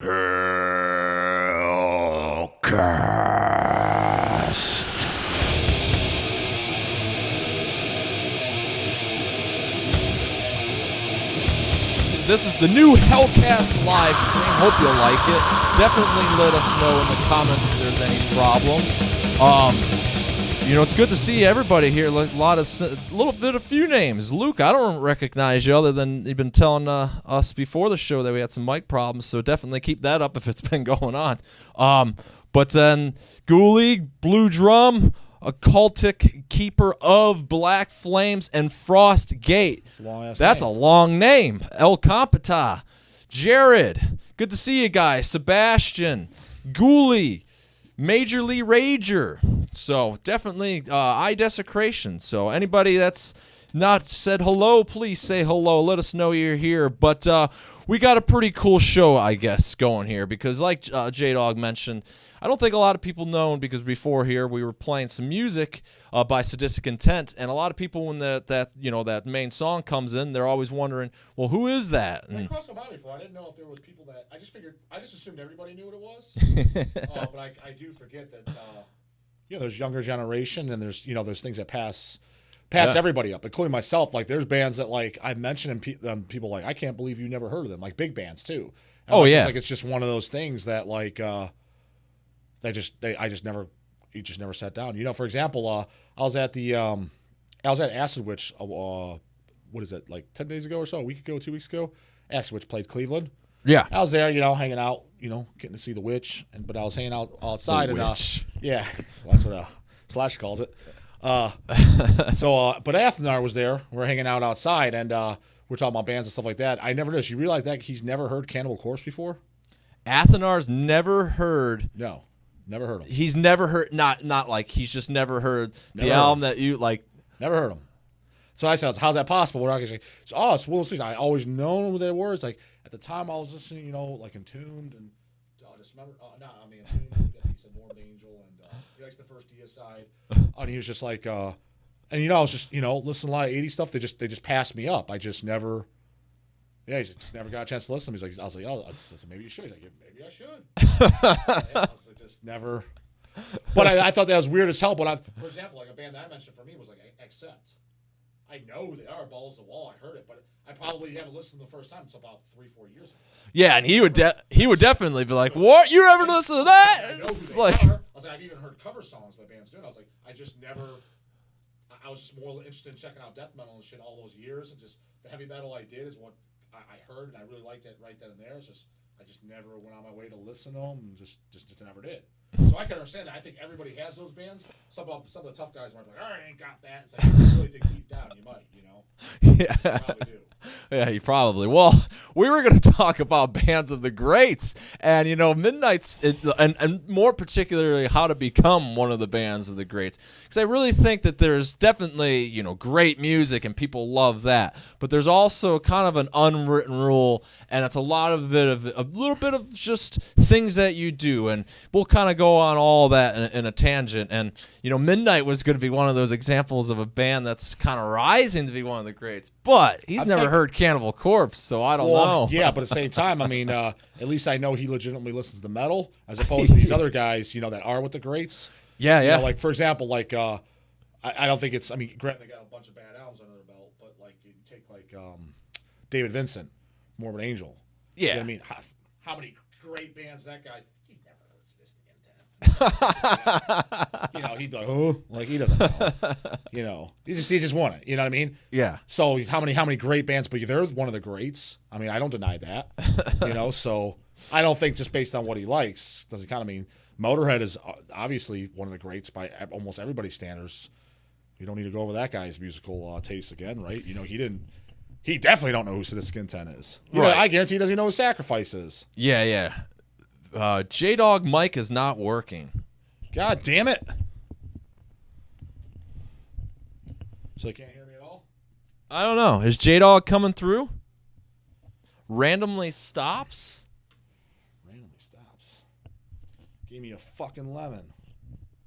HELLCAST. This is the new HELLCAST live stream. Hope you'll like it. Definitely let us know in the comments if there's any problems. It's good to see everybody here. A few names. Luke, I don't recognize you other than you've been telling us before the show that we had some mic problems. So definitely keep that up if it's been going on. But then Ghoulie, Blue Drum, a cultic keeper of Black Flames, and Frost Gate. That's a long name. El Compita, Jared, good to see you guys. Sebastian, Ghoulie, Major Lee Rager. So definitely eye desecration. So anybody that's not said hello, please say hello. Let us know you're here. But we got a pretty cool show, I guess, going here because like J-Dog mentioned, I don't think a lot of people know because before here we were playing some music by Sadistic Intent, and a lot of people when that main song comes in, they're always wondering, well, who is that? It crossed my mind before. I didn't know if there was people that I just assumed everybody knew what it was. But I do forget that there's younger generation and there's things that pass everybody up, including myself. Like there's bands that like I mentioned and people like I can't believe you never heard of them. Like big bands too. And it's just one of those things that like. You just never sat down. For example, I was at Acid Witch. What is it, like 10 days ago or so? A week ago, 2 weeks ago. Acid Witch played Cleveland. Yeah, I was there, hanging out, getting to see the witch, but I was hanging out outside the witch. Well, that's what Slash calls it. But Athenar was there. We're hanging out outside, and we're talking about bands and stuff like that. I never noticed. You realize that he's never heard Cannibal Corpse before? Athenar's never heard. No. Never heard him. He's never heard, not like he's just never heard the album that you like. Never heard him. So I said, how's that possible? We're not going to say, it's one of those things. I always known what they were. It's like, at the time I was listening, like Entombed and just remember, Entombed, he said Morbid Angel, and he likes the first Deicide. And he was just like, I was just, listening to a lot of 80s stuff. They just passed me up. I just never. Yeah, he just never got a chance to listen to me. I was like, maybe you should. He's like, yeah, maybe I should. I was just never. But I thought that was weird as hell. But for example, like a band that I mentioned for me was like Accept. I know they are Balls to the Wall. I heard it, but I probably haven't listened the first time until about 3-4 years ago. Yeah, and he would definitely be like, "What? You ever listen to that?" I know who they are. I was like, I've even heard cover songs by bands doing. I was like, I just never. I was just more interested in checking out death metal and shit all those years, and just the heavy metal I did is what I heard, and I really liked it right then and there. It's just I just never went on my way to listen to them, and just never did. So I can understand that. I think everybody has those bands. Some of the tough guys might be like, I ain't got that. It's like, I really think deep down you might, Yeah. You probably do. Yeah, you probably. Well, we were going to talk about bands of the greats, and Midnight's, and more particularly how to become one of the bands of the greats, because I really think that there's definitely great music and people love that, but there's also kind of an unwritten rule, and it's a little bit of just things that you do, and we'll kind of go on all that in a tangent. And Midnight was going to be one of those examples of a band that's kind of rising to be one of the greats, but he's never heard Cannibal Corpse, so I don't know. Yeah, but at the same time, at least I know he legitimately listens to metal, as opposed to these other guys, that are with the greats. Yeah. Like for example, like I don't think it's. Granted, they got a bunch of bad albums under their belt, but like you take like David Vincent, Morbid Angel. Yeah. You know what I mean, how many great bands that guy's. He's never heard Sadistic Intent. He'd be like, oh, like he doesn't know. He just won it. You know what I mean? Yeah. So how many great bands? But they're one of the greats. I don't deny that. So I don't think just based on what he likes does it kind of mean Motorhead is obviously one of the greats by almost everybody's standards. You don't need to go over that guy's musical taste again, right? He definitely don't know who Sadistic Intent is. Right. I guarantee he doesn't know who Sacrifice is. Yeah. J-Dog mic is not working. God damn it. So they can't hear me at all? I don't know. Is J-Dog coming through? Randomly stops? Give me a fucking lemon.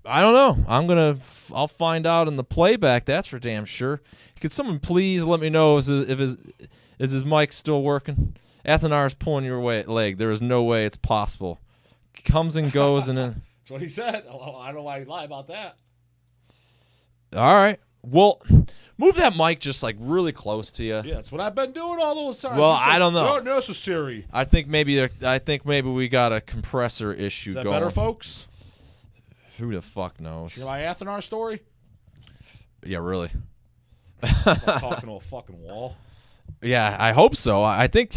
I don't know. I'll find out in the playback. That's for damn sure. Could someone please let me know if his mic still working? Athenar's pulling your leg. There is no way it's possible. Comes and goes, and then. That's what he said. I don't know why he'd lie about that. All right. Well, move that mic just like really close to you. Yeah, that's what I've been doing all those times. Well, I don't know. Not necessary. I think maybe we got a compressor issue Is that going. better, folks? Who the fuck knows? You hear my Athenar story? Yeah, really. I'm talking to a fucking wall. Yeah, I hope so. I think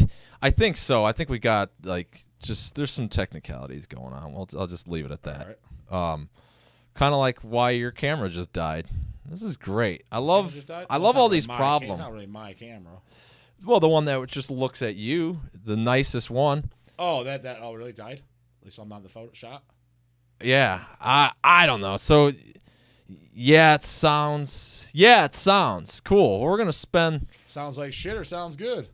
so. I think we got like just there's some technicalities going on. I'll just leave it at that. All right. Kind of like why your camera just died. This is great. I love all these problems. It's not really my camera. Well, the one that just looks at you, the nicest one. Oh, that really died? At least I'm not in the photo shot. Yeah, I don't know. So, it sounds cool. We're gonna spend. Sounds like shit or sounds good?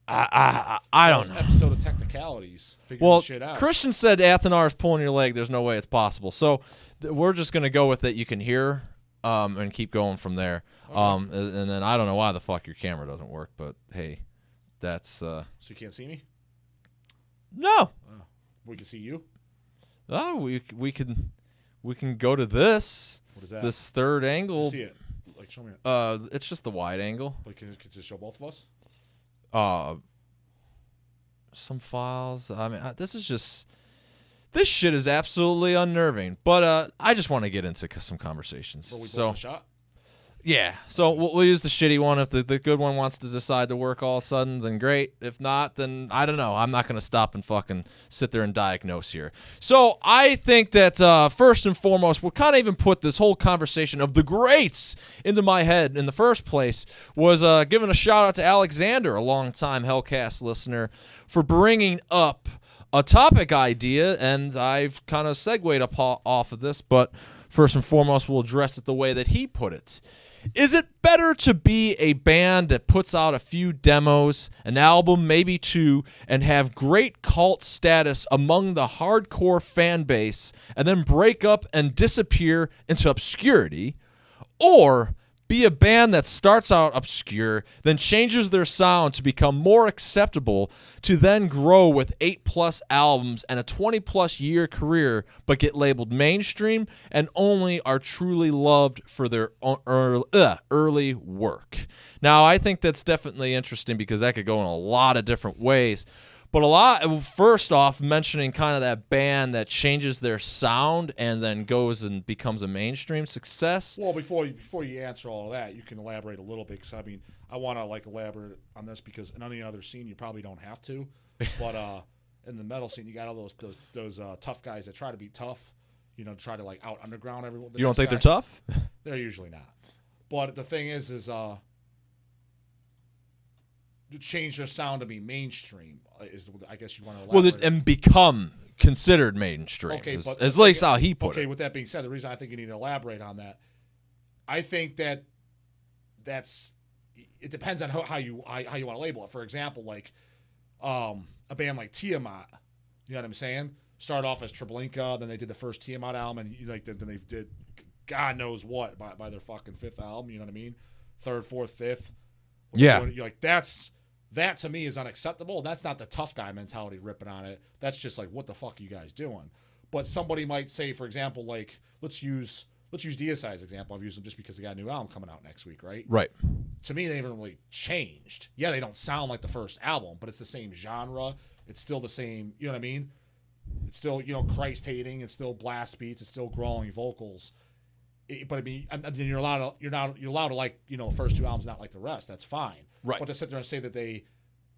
I don't know. Episode of technicalities. Figuring shit out. Christian said Athenar is pulling your leg. There's no way it's possible. So we're just gonna go with it. You can hear, and keep going from there. Okay. And then I don't know why the fuck your camera doesn't work, but hey, that's. So you can't see me? No. Oh. We can see you. Oh, we can go to this. What is that? This third angle. See it. Like, show me it. It's just the wide angle. Like, can it just show both of us? Some files. I mean, this shit is absolutely unnerving. But I just want to get into some conversations. Well, we both shot. Yeah. So we'll use the shitty one. If the good one wants to decide to work all of a sudden, then great. If not, then I don't know. I'm not going to stop and fucking sit there and diagnose here. So I think that first and foremost, what kind of even put this whole conversation of the greats into my head in the first place was giving a shout out to Alexander, a longtime HELLCAST listener, for bringing up a topic idea, and I've kind of segued off of this, but first and foremost, we'll address it the way that he put it. Is it better to be a band that puts out a few demos, an album, maybe two, and have great cult status among the hardcore fan base, and then break up and disappear into obscurity, or be a band that starts out obscure, then changes their sound to become more acceptable, to then grow with 8+ albums and a 20+ year career, but get labeled mainstream and only are truly loved for their early work? Now, I think that's definitely interesting because that could go in a lot of different ways. But first off, mentioning kind of that band that changes their sound and then goes and becomes a mainstream success. Well, before you answer all of that, you can elaborate a little bit, because I mean, I want to elaborate on this because in any other scene you probably don't have to, but in the metal scene you got all those tough guys that try to be tough, try to out underground everyone. You don't think they're tough? They're usually not. But the thing is to change their sound to be mainstream is, I guess you want to elaborate. Well, and become considered mainstream. Okay, at least how he put it. Okay, with that being said, the reason I think you need to elaborate on that, I think it depends on how you want to label it. For example, a band like Tiamat, you know what I'm saying? Started off as Treblinka, then they did the first Tiamat album, and then they did God knows what by their fucking fifth album. You know what I mean? Third, fourth, fifth. Yeah. You're like, that to me is unacceptable. That's not the tough guy mentality ripping on it. That's just like, what the fuck are you guys doing? But somebody might say, for example, let's use DSI as an example. I've used them just because they got a new album coming out next week, right? Right. To me, they haven't really changed. Yeah, they don't sound like the first album, but it's the same genre. It's still the same, you know what I mean? It's still, Christ hating. It's still blast beats. It's still growling vocals. But I mean, and then you're allowed to like, the first two albums, not like the rest. That's fine. Right. But to sit there and say that they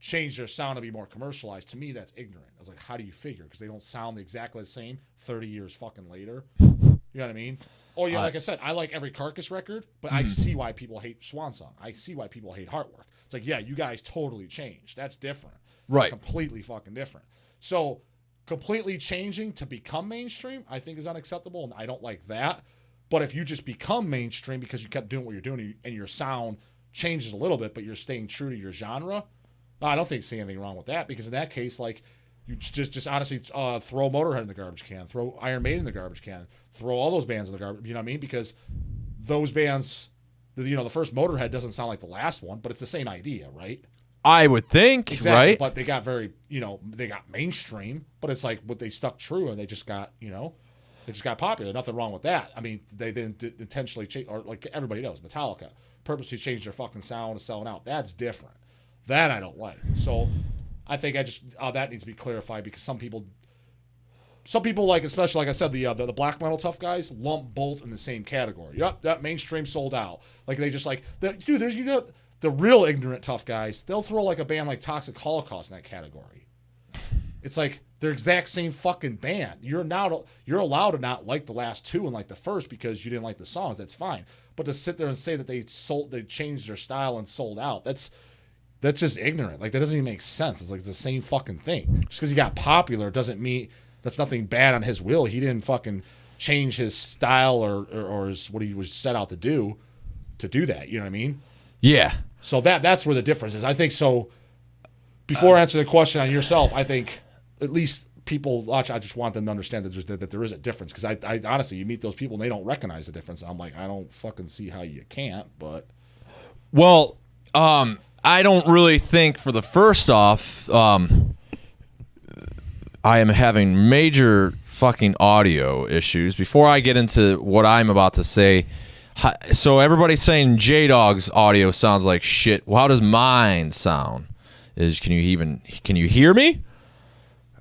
changed their sound to be more commercialized, to me, that's ignorant. I was like, how do you figure? Because they don't sound exactly the same 30 years fucking later. You know what I mean? Oh yeah, like I said, I like every Carcass record, but I see why people hate Swan Song. I see why people hate Heartwork. It's like, yeah, you guys totally changed. That's different. Right. It's completely fucking different. So completely changing to become mainstream, I think is unacceptable, and I don't like that. But if you just become mainstream because you kept doing what you're doing and your sound changes a little bit, but you're staying true to your genre, I don't think see anything wrong with that, because in that case, you just honestly throw Motorhead in the garbage can, throw Iron Maiden in the garbage can, throw all those bands in the garbage. You know what I mean? Because those bands, the first Motorhead doesn't sound like the last one, but it's the same idea, right? I would think, exactly, right? But they got very, they got mainstream, but it's like what they stuck true and they just got, they just got popular. Nothing wrong with that. I mean, they didn't intentionally change, or like everybody knows, Metallica purposely changed their fucking sound to selling out. That's different. That I don't like. So I think that needs to be clarified because some people like, especially like I said, the black metal tough guys lump both in the same category. Yep, that mainstream sold out. Like they just like, dude, there's the real ignorant tough guys. They'll throw like a band like Toxic Holocaust in that category. It's like they're exact same fucking band. You're allowed to not like the last two and like the first because you didn't like the songs. That's fine. But to sit there and say that they changed their style and sold out, that's just ignorant. Like that doesn't even make sense. It's like it's the same fucking thing. Just because he got popular doesn't mean that's nothing bad on his will. He didn't fucking change his style or what he was set out to do that. You know what I mean? Yeah. So that's where the difference is. I think so. Before I answer the question on yourself, I think at least people watch. I just want them to understand that there is a difference because I honestly, you meet those people and they don't recognize the difference. I'm like, I don't fucking see how you can't. But well, I don't really think for the first off, I am having major fucking audio issues. Before I get into what I'm about to say, so everybody's saying J-Dog's audio sounds like shit. Well, how does mine sound? Can you hear me?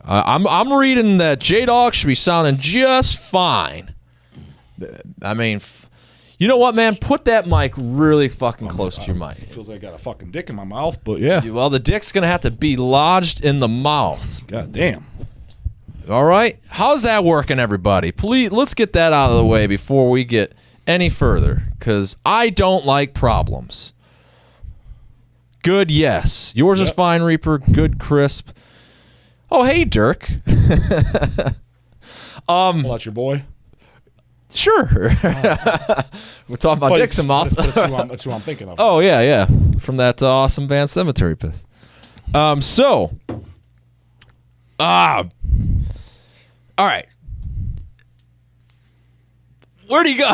I'm reading that J-Dog should be sounding just fine. I mean, you know what, man? Put that mic really fucking close to your mic. It feels like I got a fucking dick in my mouth, but yeah. Well, the dick's gonna have to be lodged in the mouth. God damn. All right, how's that working, everybody? Please, let's get that out of the way before we get any further, because I don't like problems. Good, yes. Yours is fine, Reaper. Good, crisp. Oh, hey, Dirk. Well, that's your boy. Sure. We're talking about dicks and mouth. That's who I'm thinking of. Oh, yeah. From that awesome band Cemetery Piss. All right. Where do you go?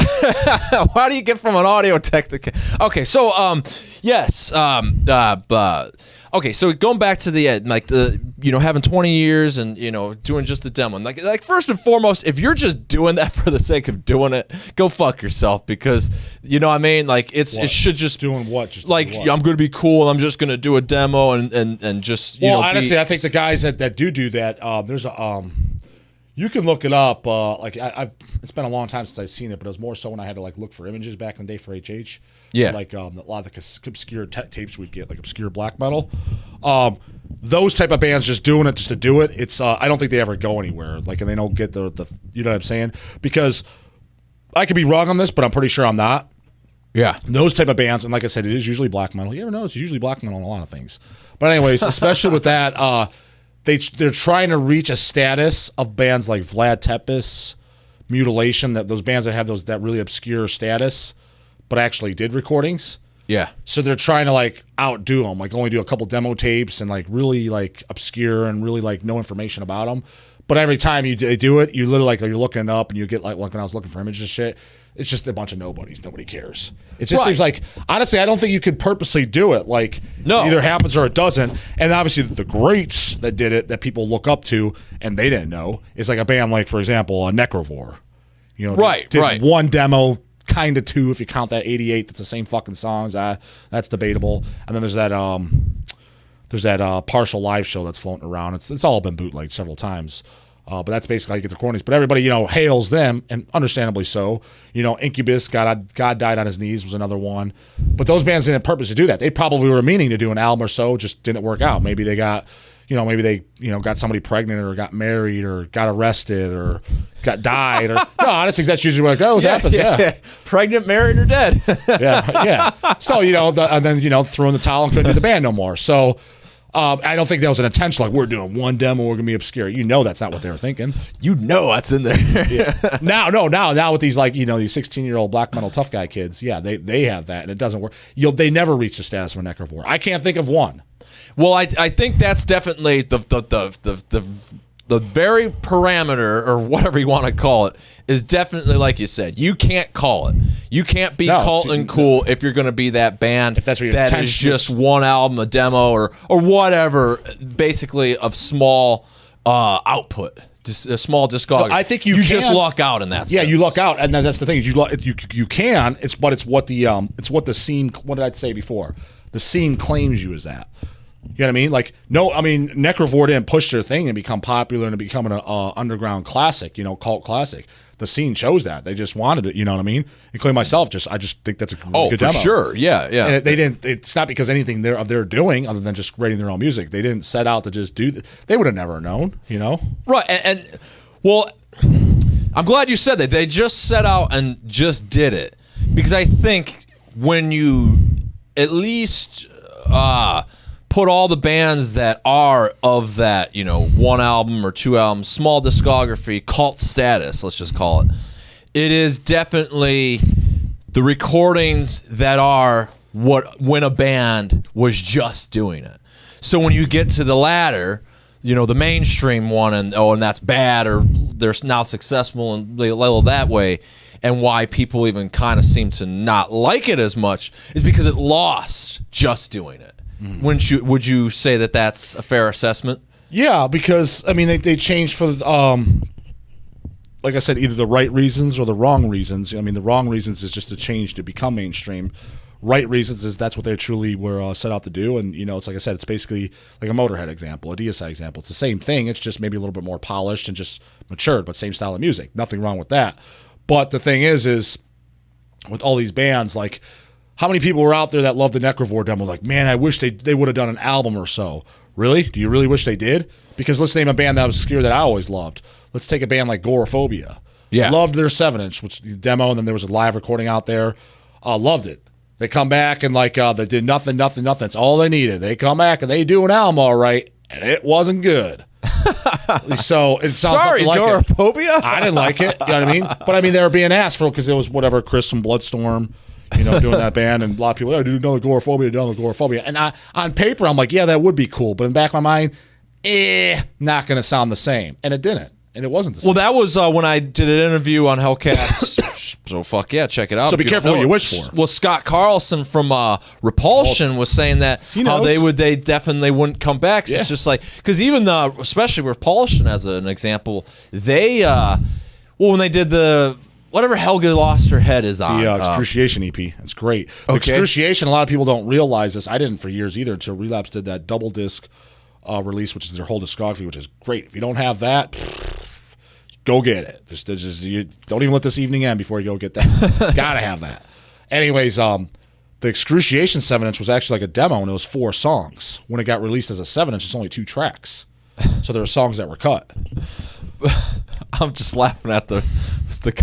How do you get from an audio tech to... Okay, so, yes. Okay, so going back to the having 20 years and, doing just a demo. Like first and foremost, if you're just doing that for the sake of doing it, go fuck yourself because, you know what I mean? Like, it should just... Doing what? Just like, what? I'm going to be cool and I'm just going to do a demo and just, honestly, I think the guys that do that, there's a... You can look it up. It's been a long time since I've seen it, but it was more so when I had to look for images back in the day for HH. Yeah. A lot of the obscure tapes we'd get, like obscure black metal. Those type of bands just doing it just to do it. It's I don't think they ever go anywhere. And they don't get the you know what I'm saying? Because I could be wrong on this, but I'm pretty sure I'm not. Yeah. Those type of bands, and like I said, it is usually black metal. You ever know it's usually black metal on a lot of things. But anyways, especially with that. They're trying to reach a status of bands like Vlad Tepes, Mutilation, those bands that have that really obscure status, but actually did recordings. Yeah. So they're trying to outdo them, only do a couple demo tapes and really obscure and really no information about them. But every time they do it, you literally you're looking up and you get when I was looking for images and shit. It's just a bunch of nobodies. Nobody cares. It just seems honestly, I don't think you could purposely do it. No. It either happens or it doesn't. And obviously, the greats that did it, that people look up to, and they didn't know, is a band for example, a Necrovore. Did one demo, kind of two if you count that 88. That's the same fucking songs. That's debatable. And then there's that partial live show that's floating around. It's all been bootlegged several times. But that's basically how you get the recordings. But everybody, hails them, and understandably so. Incubus, God Died on His Knees was another one. But those bands didn't purpose to do that. They probably were meaning to do an album or so, just didn't work out. Maybe they got, got somebody pregnant or got married or got arrested or got died. Or no, honestly, that's usually what happens. Yeah. Pregnant, married, or dead. yeah. So, and then, threw in the towel and couldn't do the band no more. So... I don't think that was an intention. We're doing one demo, we're gonna be obscure. That's not what they were thinking. That's in there. Yeah. Now with these these 16-year-old black metal tough guy kids, they have that and it doesn't work. They never reach the status of a Necrovore. I can't think of one. Well, I think that's definitely the the very parameter or whatever you want to call it is definitely like you said. You can't call it. You can't be cult and cool if you're going to be that band if that's what your that is just one album, a demo, or whatever, basically of small output. Just a small discography. No, I think you just luck out in that sense. Yeah, you luck out, and that's the thing. You can. It's what the scene. What did I say before? The scene claims you as that. You know what I mean? Like, no, I mean, Necrovore didn't push their thing and become popular and become an underground classic, cult classic. The scene chose that. They just wanted it, you know what I mean? Including myself, I just think that's a good demo. Sure, yeah. And they didn't. It's not because anything they're doing other than just writing their own music. They didn't set out to just do. They would have never known, Right, and well, I'm glad you said that. They just set out and just did it because I think when you at least put all the bands that are of that, one album or two albums, small discography, cult status, let's just call it. It is definitely the recordings that are when a band was just doing it. So when you get to the latter, the mainstream one, and that's bad, or they're now successful and they label that way, and why people even kind of seem to not like it as much is because it lost just doing it. Would you say that that's a fair assessment? Yeah, because I mean they changed for like I said, either the right reasons or the wrong reasons. I mean, the wrong reasons is just to change to become mainstream. Right reasons is that's what they truly were set out to do. And it's like I said, it's basically like a Motorhead example, a DSI example. It's the same thing. It's just maybe a little bit more polished and just matured, but same style of music. Nothing wrong with that. But the thing is with all these bands, like, how many people were out there that loved the Necrovore demo? Like, man, I wish they would have done an album or so. Really? Do you really wish they did? Because let's name a band that was obscure that I always loved. Let's take a band like Goraphobia. Yeah. Loved their 7-inch, which the demo, and then there was a live recording out there. Loved it. They come back and they did nothing. That's all they needed. They come back and they do an album all right, and it wasn't good. So it sounds sorry, like Goraphobia? I didn't like it. You know what I mean? But I mean, they were being asked for because it was whatever, Chris from Bloodstorm. Doing that band, and a lot of people, do another Goraphobia. And on paper, I'm like, yeah, that would be cool. But in the back of my mind, not going to sound the same. And it didn't. And it wasn't the same. Well, that was when I did an interview on HELLCAST. So fuck yeah, check it out. So be careful what you wish for. Well, Scott Carlson from Repulsion was saying that how they definitely wouldn't come back. So it's just like, because even especially Repulsion as an example, they when they did the whatever Helga Lost Her Head is on. The Excruciation EP. It's great. The Excruciation, a lot of people don't realize this. I didn't for years either until Relapse did that double disc release, which is their whole discography, which is great. If you don't have that, go get it. Just you don't even let this evening end before you go get that. Gotta have that. Anyways, the Excruciation 7-inch was actually like a demo, and it was 4 songs. When it got released as a 7-inch, it's only 2 tracks. So there were songs that were cut. I'm just laughing at the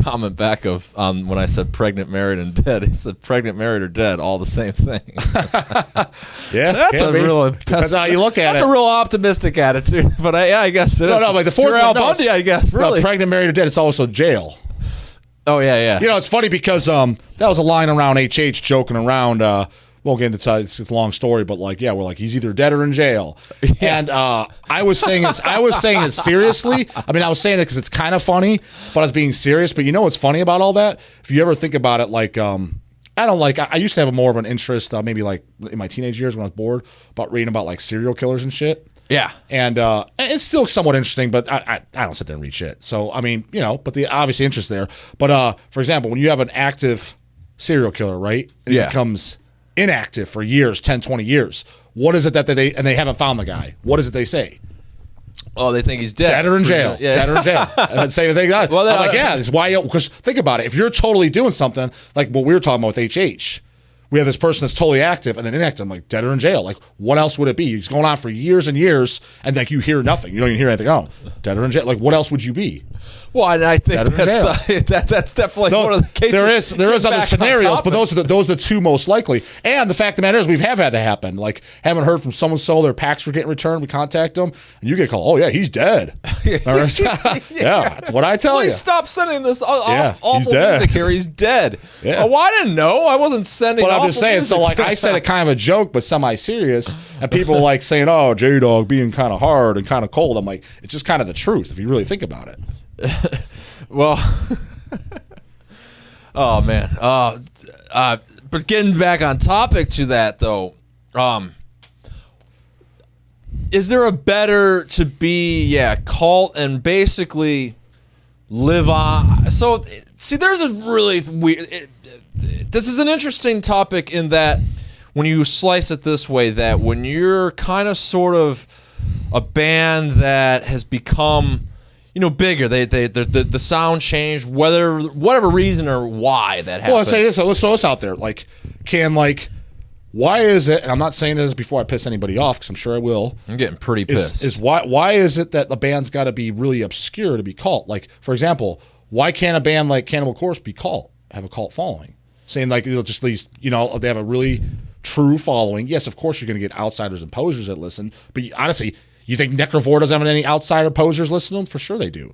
comment back of when I said pregnant, married, and dead. He said pregnant, married, or dead, all the same thing. Yeah, that's a real. Depends how you look at it. That's a real optimistic attitude. But I guess it is. No, like the fourth Al Bundy, I guess. Really, pregnant, married, or dead. It's also jail. Oh yeah. It's funny because that was a line around HH joking around. Won't get into it's a long story, but we're like, he's either dead or in jail. Yeah. And I was saying it seriously. I mean, I was saying it because it's kind of funny, but I was being serious. But you know what's funny about all that? If you ever think about it, I used to have more of an interest, maybe like in my teenage years when I was bored, about reading about like serial killers and shit. Yeah. And it's still somewhat interesting, but I don't sit there and read shit. So, I mean, but the obviously interest there. But for example, when you have an active serial killer, right? And it becomes inactive for years, 10, 20 years. What is it that they haven't found the guy? What is it they say? Oh, they think he's dead. Dead or in jail. Yeah. Dead or in jail. And same thing. Well, I'm like, yeah, it's why, because think about it. If you're totally doing something like what we were talking about with HH, we have this person that's totally active and then inactive. I'm like, dead or in jail. Like, what else would it be? He's going on for years and years, and like you hear nothing. You don't even hear anything. Oh, dead or in jail. Like, what else would you be? Well, and I think that's definitely one of the cases. There is other scenarios, but those are the 2 most likely. And the fact of the matter is, we've had that happen. Like, haven't heard from someone, so their packs were getting returned. We contact them, and you get called. Oh yeah, he's dead. Yeah, that's what I tell you. Please stop sending this Yeah, awful he's dead. music here. He's dead. Yeah. Well, I didn't know. I wasn't sending. But I'm awful just saying. music. So like, I said it kind of a joke, but semi-serious, and people like saying, "Oh, J-Dog being kind of hard and kind of cold." I'm like, it's just kind of the truth if you really think about it. Well, oh man. But getting back on topic to that though, is there a better to be cult and basically live on? So see, there's a really weird. This is an interesting topic in that when you slice it this way, that when you're kind of sort of a band that has become, bigger, the sound changed, whatever reason or why that happened. Well, let's say this. Let's throw this out there. Why is it? And I'm not saying this before I piss anybody off, because I'm sure I will. I'm getting pretty pissed. Is why is it that the band's got to be really obscure to be cult? Like, for example, why can't a band like Cannibal Corpse be cult? Have a cult following? Saying like just these, they have a really true following. Yes, of course you're going to get outsiders and posers that listen, but honestly, you think Necrovore doesn't have any outsider posers listen to them? For sure they do.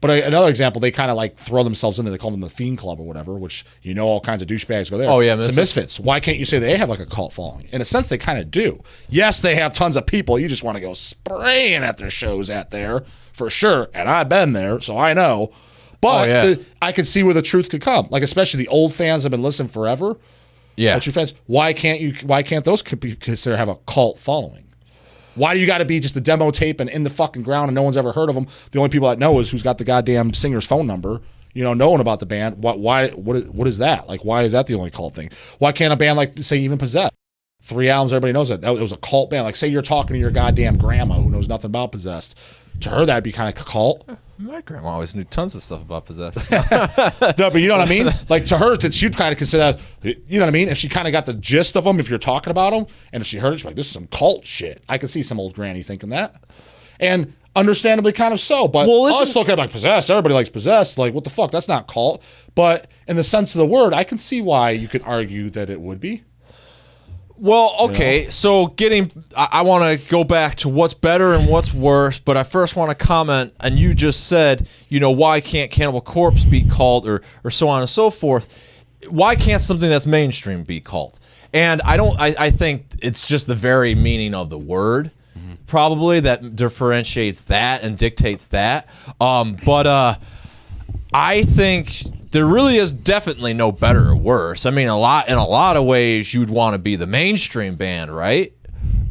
But another example, they kind of like throw themselves in there. They call them the Fiend Club or whatever, which all kinds of douchebags go there. Oh, yeah, It's the Misfits. Why can't you say they have like a cult following? In a sense, they kind of do. Yes, they have tons of people. You just want to go spraying at their shows out there, for sure. And I've been there, so I know. But I could see where the truth could come. Like, especially the old fans have been listening forever. Yeah. That's your fans. Why can't those be considered have a cult following? Why do you got to be just a demo tape and in the fucking ground and no one's ever heard of them? The only people that know is who's got the goddamn singer's phone number, knowing about the band. What is that? Like, why is that the only cult thing? Why can't a band like, say, even Possessed? 3 albums, everybody knows that. It was a cult band. Like, say you're talking to your goddamn grandma who knows nothing about Possessed. To her, that'd be kind of cult. My grandma always knew tons of stuff about Possessed. No, but you know what I mean? Like, to her, that she'd kind of consider that, you know what I mean? If she kind of got the gist of them, if you're talking about them, and if she heard it, she's like, this is some cult shit. I could see some old granny thinking that. And understandably kind of so. But us looking at like Possessed, everybody likes Possessed. Like, what the fuck? That's not cult. But in the sense of the word, I can see why you could argue that it would be. Well, okay, so I want to go back to what's better and what's worse, but I first want to comment, and you just said, why can't Cannibal Corpse be cult or so on and so forth? Why can't something that's mainstream be cult? And I think it's just the very meaning of the word, probably, that differentiates that and dictates that. But I think there really is definitely no better or worse. I mean, in a lot of ways, you'd want to be the mainstream band, right?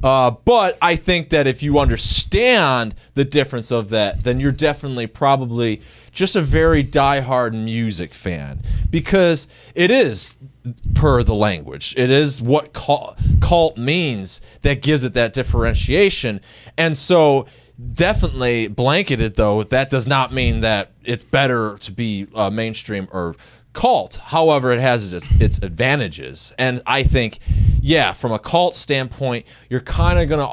But I think that if you understand the difference of that, then you're definitely probably just a very diehard music fan, because it is, per the language, it is what cult means that gives it that differentiation. And so definitely blanketed, though, that does not mean that it's better to be mainstream or cult. However, it has its advantages. And I think, from a cult standpoint, you're kind of going to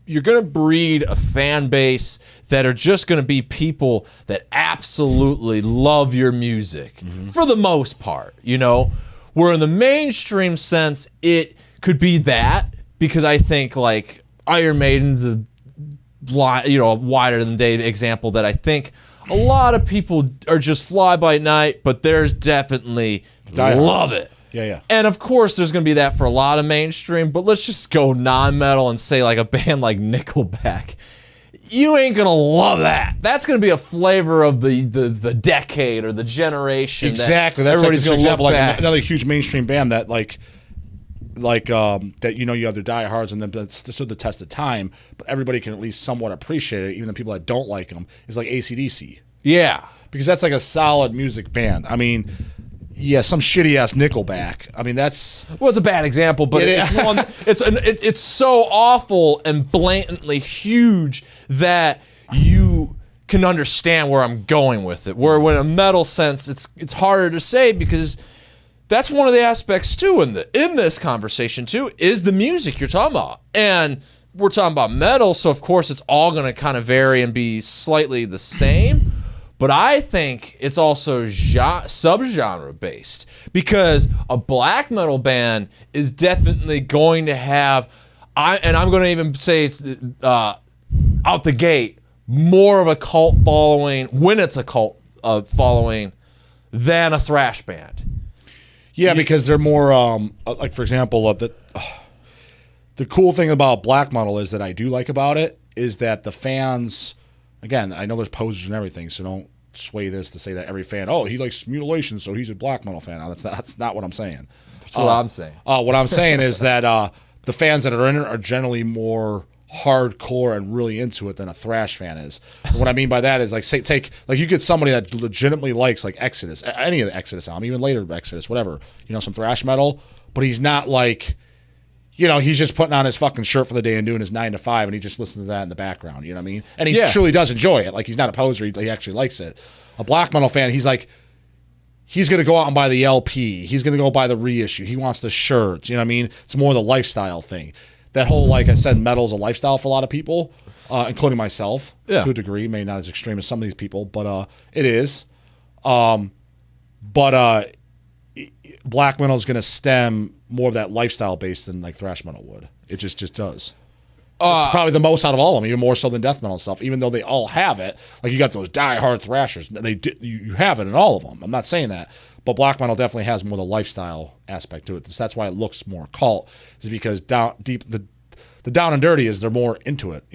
you're going to breed a fan base that are just going to be people that absolutely love your music for the most part, where in the mainstream sense, it could be that, because I think like Iron Maiden's a wider than day example that I think a lot of people are just fly by night, but there's definitely love it. Yeah. And of course, there's going to be that for a lot of mainstream, but let's just go non-metal and say like a band like Nickelback. You ain't going to love that. That's going to be a flavor of the decade or the generation. Exactly. That's everybody's going to look back. Like another huge mainstream band that that you have their diehards and then that's stood the test of time, but everybody can at least somewhat appreciate it, even the people that don't like them, is like AC/DC. Yeah. Because that's like a solid music band. I mean, some shitty ass Nickelback. I mean, that's... Well, it's a bad example, but it's so awful and blatantly huge that you can understand where I'm going with it. Where in a metal sense, it's harder to say, because that's one of the aspects too in this conversation too, is the music you're talking about. And we're talking about metal, so of course it's all going to kind of vary and be slightly the same. But I think it's also subgenre based, because a black metal band is definitely going to have, and I'm going to even say out the gate, more of a cult following when it's a cult following than a thrash band. Yeah, because they're more like, for example, the cool thing about black metal is that I do like about it is that the fans, again, I know there's posers and everything, so don't sway this to say that every fan, oh, he likes mutilation, so he's a black metal fan. No, that's not what I'm saying. That's what I'm saying. What I'm saying is that the fans that are in it are generally more hardcore and really into it than a thrash fan is. And what I mean by that is, like, say, like, you get somebody that legitimately likes, like, Exodus, any of the Exodus album, even later Exodus, whatever, some thrash metal, but he's not like, he's just putting on his fucking shirt for the day and doing his 9 to 5, and he just listens to that in the background. You know what I mean? And he truly does enjoy it. Like, he's not a poser. He actually likes it. A black metal fan, he's like, he's going to go out and buy the LP. He's going to go buy the reissue. He wants the shirts. You know what I mean? It's more the lifestyle thing. That whole, like I said, metal's a lifestyle for a lot of people, including myself to a degree. Maybe not as extreme as some of these people, but it is. But black metal is going to stem more of that lifestyle base than like thrash metal would. It just does. It's probably the most out of all of them, even more so than death metal and stuff. Even though they all have it, like you got those die-hard thrashers, you have it in all of them. I'm not saying that, but black metal definitely has more the lifestyle aspect to it. That's why it looks more cult, is because the down and dirty is they're more into it.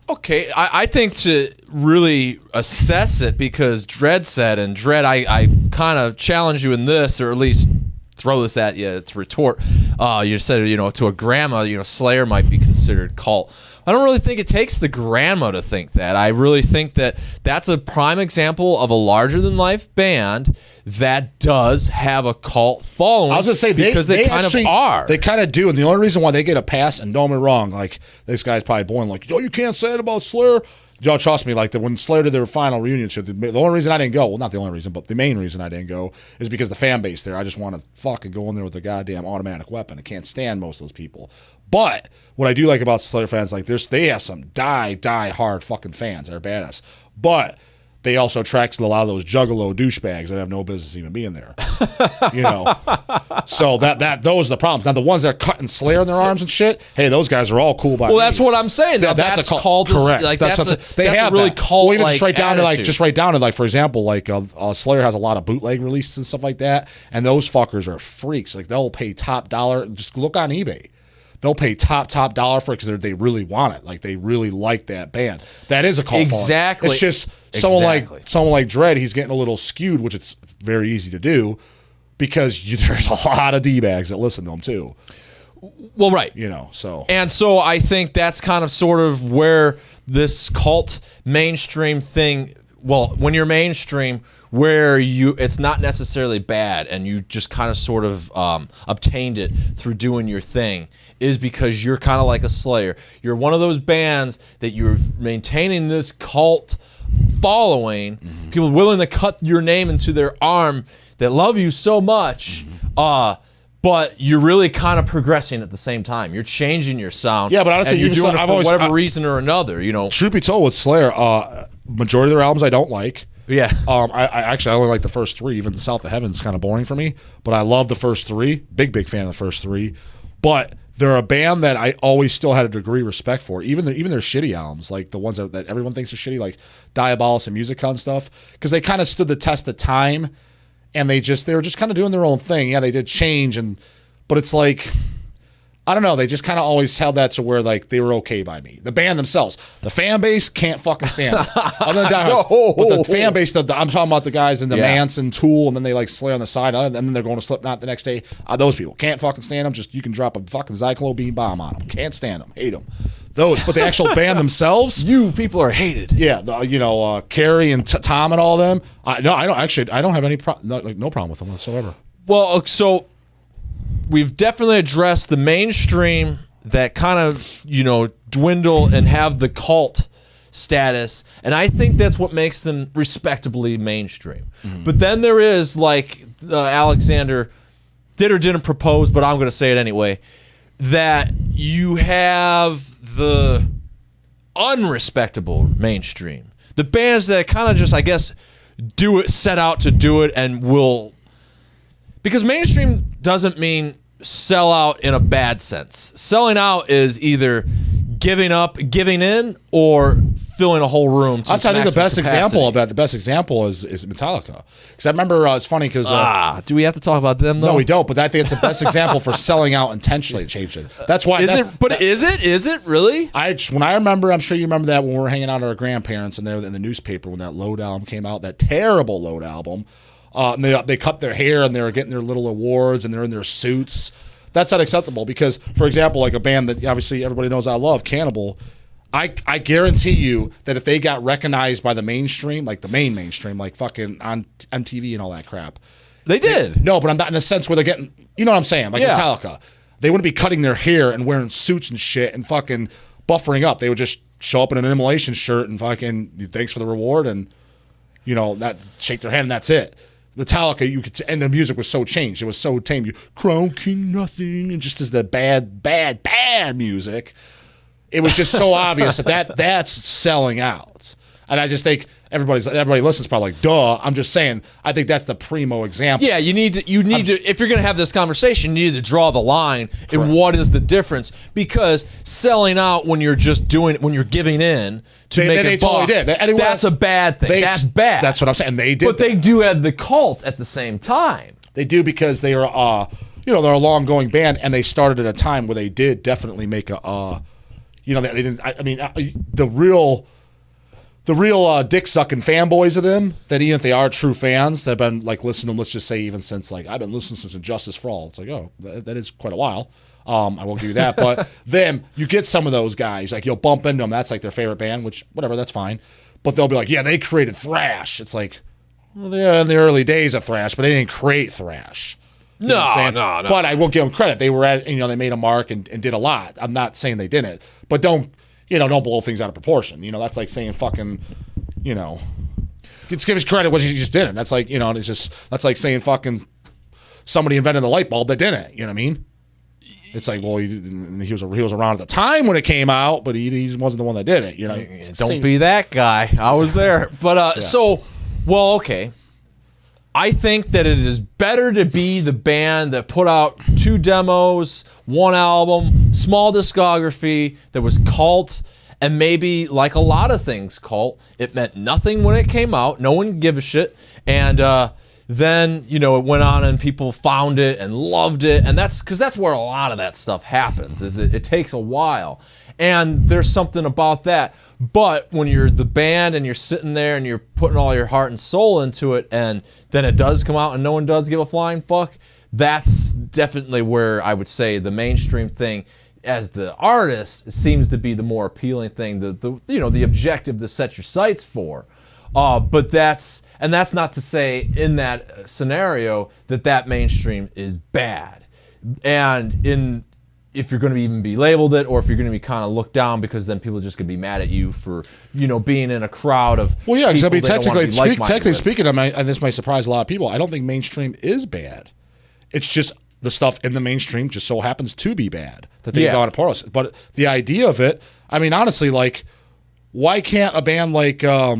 Okay, I think to really assess it, because Dredd said, and Dredd, I kind of challenge you in this, or at least throw this at you to retort. You said, to a grandma, Slayer might be considered cult. I don't really think it takes the grandma to think that. I really think that that's a prime example of a larger-than-life band that does have a cult following. I was going to say, because they kind actually, of are. They kind of do, and the only reason why they get a pass, and don't get me wrong, like, this guy's probably born like, yo, you can't say it about Slayer. Y'all trust me, like, when Slayer did their final reunion show, the only reason I didn't go, well, not the only reason, but the main reason I didn't go is because the fan base there, I just want to fucking go in there with a goddamn automatic weapon. I can't stand most of those people. But what I do like about Slayer fans, like, they have some die hard fucking fans that are badass. But they also attract a lot of those juggalo douchebags that have no business even being there. So those are the problems. Now the ones that are cutting Slayer in their arms and shit, hey, those guys are all cool by me. That's what I'm saying. That's a cult. Correct. Like, that's a really cult. Well, even just right down to like, for example, like Slayer has a lot of bootleg releases and stuff like that, and those fuckers are freaks. Like, they'll pay top dollar. Just look on eBay. They'll pay top dollar for it because they really want it. Like, they really like that band. That is a cult exactly. Following. It's just someone like Dredd. He's getting a little skewed, which it's very easy to do because there's a lot of D-bags that listen to him too. Well, right. So I think that's kind of sort of where this cult mainstream thing. Well, when you're mainstream, where it's not necessarily bad, and you just kind of sort of obtained it through doing your thing, is because you're kind of like a Slayer. You're one of those bands that you're maintaining this cult following, people willing to cut your name into their arm that love you so much, but you're really kind of progressing at the same time. You're changing your sound. Yeah, but honestly, you're doing it for whatever reason or another. Truth be told, with Slayer, majority of their albums I don't like. Yeah. I only like the first 3. Even South of Heaven's kind of boring for me, but I love the first 3. Big fan of the first 3. But they're a band that I always still had a degree of respect for. Even their shitty albums, like the ones that everyone thinks are shitty, like Diabolus and Musica and stuff, because they kind of stood the test of time, and they were just kind of doing their own thing. Yeah, they did change, but it's like, I don't know. They just kind of always held that to where, like, they were okay by me. The band themselves, the fan base can't fucking stand it. Other than diehards, but the fan base, I'm talking about the guys in the Manson, Tool, and then they like Slayer on the side, and then they're going to Slipknot the next day. Those people can't fucking stand them. Just, you can drop a fucking Zyklon beam bomb on them. Can't stand them. Hate them. Those, but the actual band themselves, you people are hated. Yeah, Carrie and Tom and all them. I don't have any no problem with them whatsoever. Well, so we've definitely addressed the mainstream that kind of, dwindle and have the cult status, and I think that's what makes them respectably mainstream. But then there is, like, Alexander did or didn't propose, but I'm going to say it anyway, that you have the unrespectable mainstream. The bands that kind of just, I guess, set out to do it and will... Because mainstream doesn't mean sell out in a bad sense. Selling out is either giving up, giving in, or filling a whole room. To I think the best capacity. example of that, the best example is Metallica. Because I remember it's funny because do we have to talk about them though? no, we don't. But I think it's the best example for selling out intentionally changing. That's why. Is it? But is it really? When I remember, I'm sure you remember that when we were hanging out at our grandparents and they were in the newspaper when that Load album came out, that terrible Load album. And they cut their hair and they were getting their little awards and they're in their suits. That's not acceptable because, for example, like a band that obviously everybody knows I love, Cannibal. I guarantee you that if they got recognized by the mainstream, like the mainstream, like fucking on MTV and all that crap, they did. No, but I'm not in the sense where they're getting, you know what I'm saying, like Yeah. Metallica. They wouldn't be cutting their hair and wearing suits and shit and fucking buffering up. They would just show up in an immolation shirt and fucking thanks for the reward and that shake their hand and that's it. Metallica, you could, and the music was so changed. It was so tame. You Crown King nothing, and just as the bad music. It was just so obvious that's selling out. And I just think everybody listens probably like, duh. I'm just saying, I think that's the primo example. Yeah, you need to if you're going to have this conversation, you need to draw the line in what is the difference, because selling out when you're just doing when you're giving in to make a buck, totally did. That's a bad thing. That's bad. That's what I'm saying. They did. But they do have the cult at the same time. They do because they are they're a long going band and they started at a time where they did definitely make a they didn't the real dick sucking fanboys of them, that even if they are true fans, that have been like listening to them, let's just say even since like I've been listening since Injustice for All. It's like, oh, that is quite a while. I won't give you that, but then you get some of those guys, like you'll bump into them. That's like their favorite band, which whatever, that's fine. But they'll be like, yeah, they created thrash. It's like, well, they're in the early days of thrash, but they didn't create thrash. You know what I'm saying? No. But I will give them credit. They were at, they made a mark and did a lot. I'm not saying they didn't, but don't blow things out of proportion. That's like saying fucking, let's give us credit what you just didn't. That's like, that's like saying fucking somebody invented the light bulb that didn't. You know what I mean? It's like, well, he was around at the time when it came out, but he wasn't the one that did it. Don't be that guy. I was there. But okay. I think that it is better to be the band that put out 2 demos, 1 album, small discography, that was cult, and maybe like a lot of things cult, it meant nothing when it came out, no one gave a shit, and then it went on and people found it and loved it, and that's because that's where a lot of that stuff happens. Is it takes a while, and there's something about that. But when you're the band and you're sitting there and you're putting all your heart and soul into it, and then it does come out and no one does give a flying fuck, that's definitely where I would say the mainstream thing, as the artist, seems to be the more appealing thing, the objective to set your sights for. But that's not to say in that scenario that mainstream is bad. And if you're going to even be labeled it, or if you're going to be kind of looked down, because then people are just going to be mad at you for being in a crowd of because technically with. speaking, and this might surprise a lot of people, I don't think mainstream is bad. It's just the stuff in the mainstream just so happens to be bad that they've gone upon us. But the idea of it, honestly, like, why can't a band like I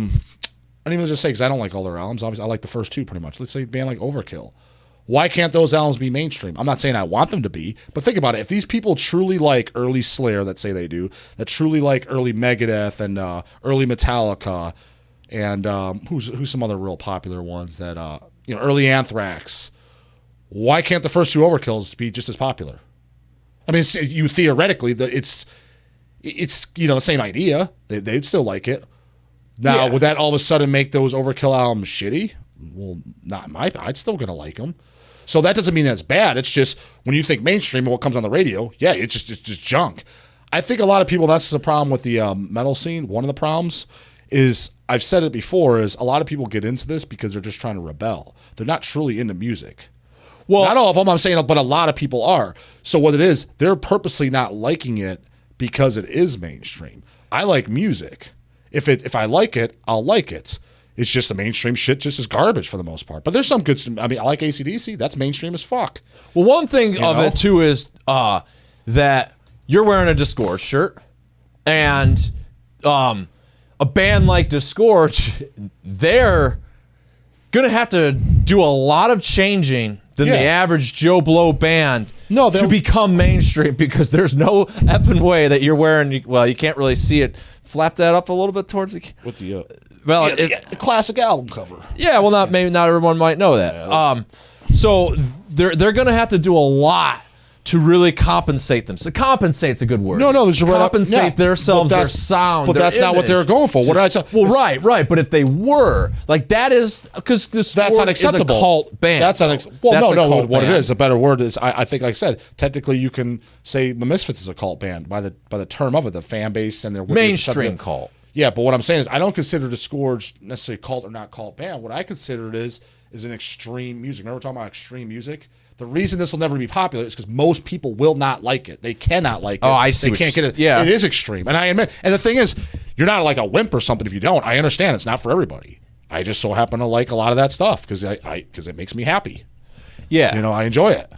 don't even just say, because I don't like all their albums. Obviously, I like the first 2 pretty much. Let's say a band like Overkill. Why can't those albums be mainstream? I'm not saying I want them to be, but think about it. If these people truly like early Slayer, that say they do, that truly like early Megadeth and early Metallica, and who's some other real popular ones that early Anthrax, why can't the first 2 Overkills be just as popular? You theoretically, it's the same idea. They'd still like it. Now, would that all of a sudden make those Overkill albums shitty? Well, not my. I'd still gonna like them. So that doesn't mean that's bad. It's just when you think mainstream and what comes on the radio, it's just junk. I think a lot of people, that's the problem with the metal scene. One of the problems is, I've said it before, is a lot of people get into this because they're just trying to rebel. They're not truly into music. Well, not all of them, I'm saying, but a lot of people are. So what it is, they're purposely not liking it because it is mainstream. I like music. If I like it, I'll like it. It's just the mainstream shit just is garbage for the most part. But there's some good, I like AC/DC. That's mainstream as fuck. Well, one thing of it, too, is that you're wearing a Disgorge shirt, and a band like Disgorge, they're going to have to do a lot of changing than the average Joe Blow band to become mainstream, because there's no effing way that you're wearing. Well, you can't really see it. Flap that up a little bit towards the. With the the classic album cover. Yeah, well, maybe not everyone might know that. Yeah. So they're going to have to do a lot to really compensate them. So compensate's a good word. No, there's compensate themselves, their sound. But that's not what they're going for. What did I say? Well, right. But if they were, like, that is because that's unacceptable. Is a cult band. That's unacceptable. Well, no. What band. It is, a better word is, I think, like I said, technically you can say the Misfits is a cult band by the term of it, the fan base and their mainstream cult. Yeah, but what I'm saying is, I don't consider Disgorge necessarily cult or not cult band. What I consider it is an extreme music. Remember, we're talking about extreme music. The reason this will never be popular is because most people will not like it. They cannot like it. Oh, I see. They can't get it. Yeah, it is extreme, and I admit. And the thing is, you're not like a wimp or something if you don't. I understand it's not for everybody. I just so happen to like a lot of that stuff because it makes me happy. Yeah, I enjoy it.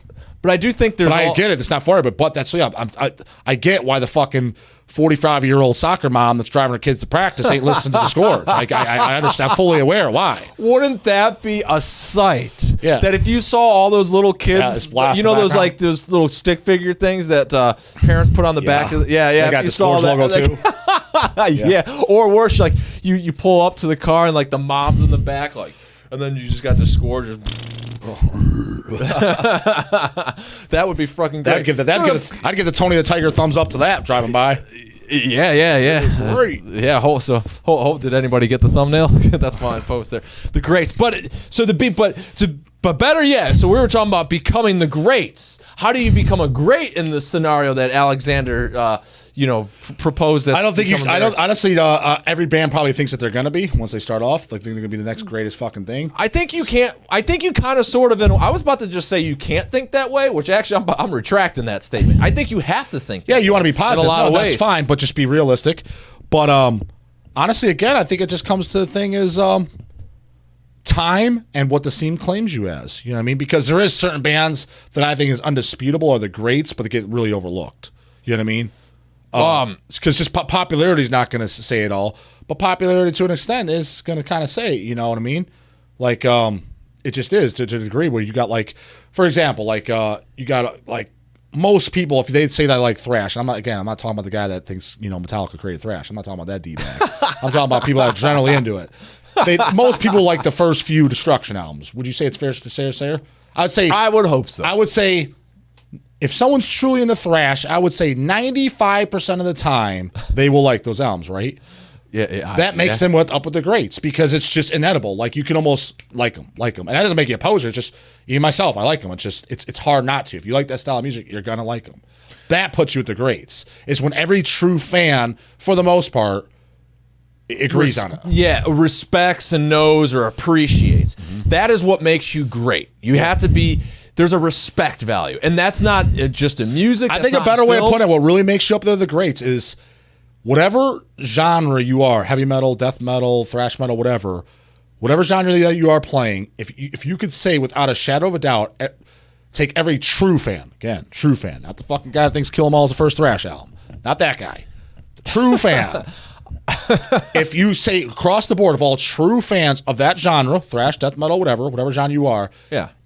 But I do think there's. But I get it. It's not for everybody. But that's I get why the fucking 45-year-old soccer mom that's driving her kids to practice ain't listening to Disgorge. I understand. I'm fully aware why. Wouldn't that be a sight? Yeah. That if you saw all those little kids, those little stick figure things that parents put on the back of They got Disgorge logo too. Yeah. Or worse, like you pull up to the car and like the mom's in the back, like, and then you just got Disgorge. That would be fucking great. I'd give the Tony the Tiger thumbs up to that driving by. Yeah. Great. Yeah. Did anybody get the thumbnail? That's my post there. The greats, but better yet. So we were talking about becoming the greats. How do you become a great in this scenario that Alexander, proposed? I don't think you. I don't honestly. Every band probably thinks that they're gonna be once they start off. Like they're gonna be the next greatest fucking thing. I think you can't. I think you kind of, sort of. I was about to just say you can't think that way, which actually I'm retracting that statement. I think you have to think. Yeah, you want to be positive. In a lot of ways. That's fine, but just be realistic. But honestly, again, I think it just comes to the thing is time and what the scene claims you as. You know what I mean? Because there is certain bands that I think is undisputable are the greats, but they get really overlooked. You know what I mean? Because just popularity is not going to say it all, but popularity to an extent is going to kind of say it, you know what I mean? Like, it just is to a degree where you got, like, for example, like, you got, like, most people, if they'd say that I like thrash, I'm not talking about the guy that thinks, Metallica created thrash. I'm not talking about that D-bag. I'm talking about people that are generally into it. Most people like the first few Destruction albums. Would you say it's fair to say? I would hope so. I would say, if someone's truly into thrash, I would say 95% of the time they will like those albums, right? Yeah. That makes them up with the greats because it's just inedible. Like you can almost like them, and that doesn't make you a poser. It's just even myself, I like them. It's just it's hard not to. If you like that style of music, you're gonna like them. That puts you with the greats. Is when every true fan, for the most part, agrees on it. Yeah, respects and knows or appreciates. Mm-hmm. That is what makes you great. You have to be. There's a respect value, and that's not just in music. I think a better way of putting it, what really makes you up there the greats is whatever genre you are, heavy metal, death metal, thrash metal, whatever genre that you are playing, if you could say without a shadow of a doubt, take every true fan, not the fucking guy that thinks Kill 'Em All is the first thrash album, not that guy, the true fan. If you say across the board of all true fans of that genre, thrash, death metal, whatever genre you are,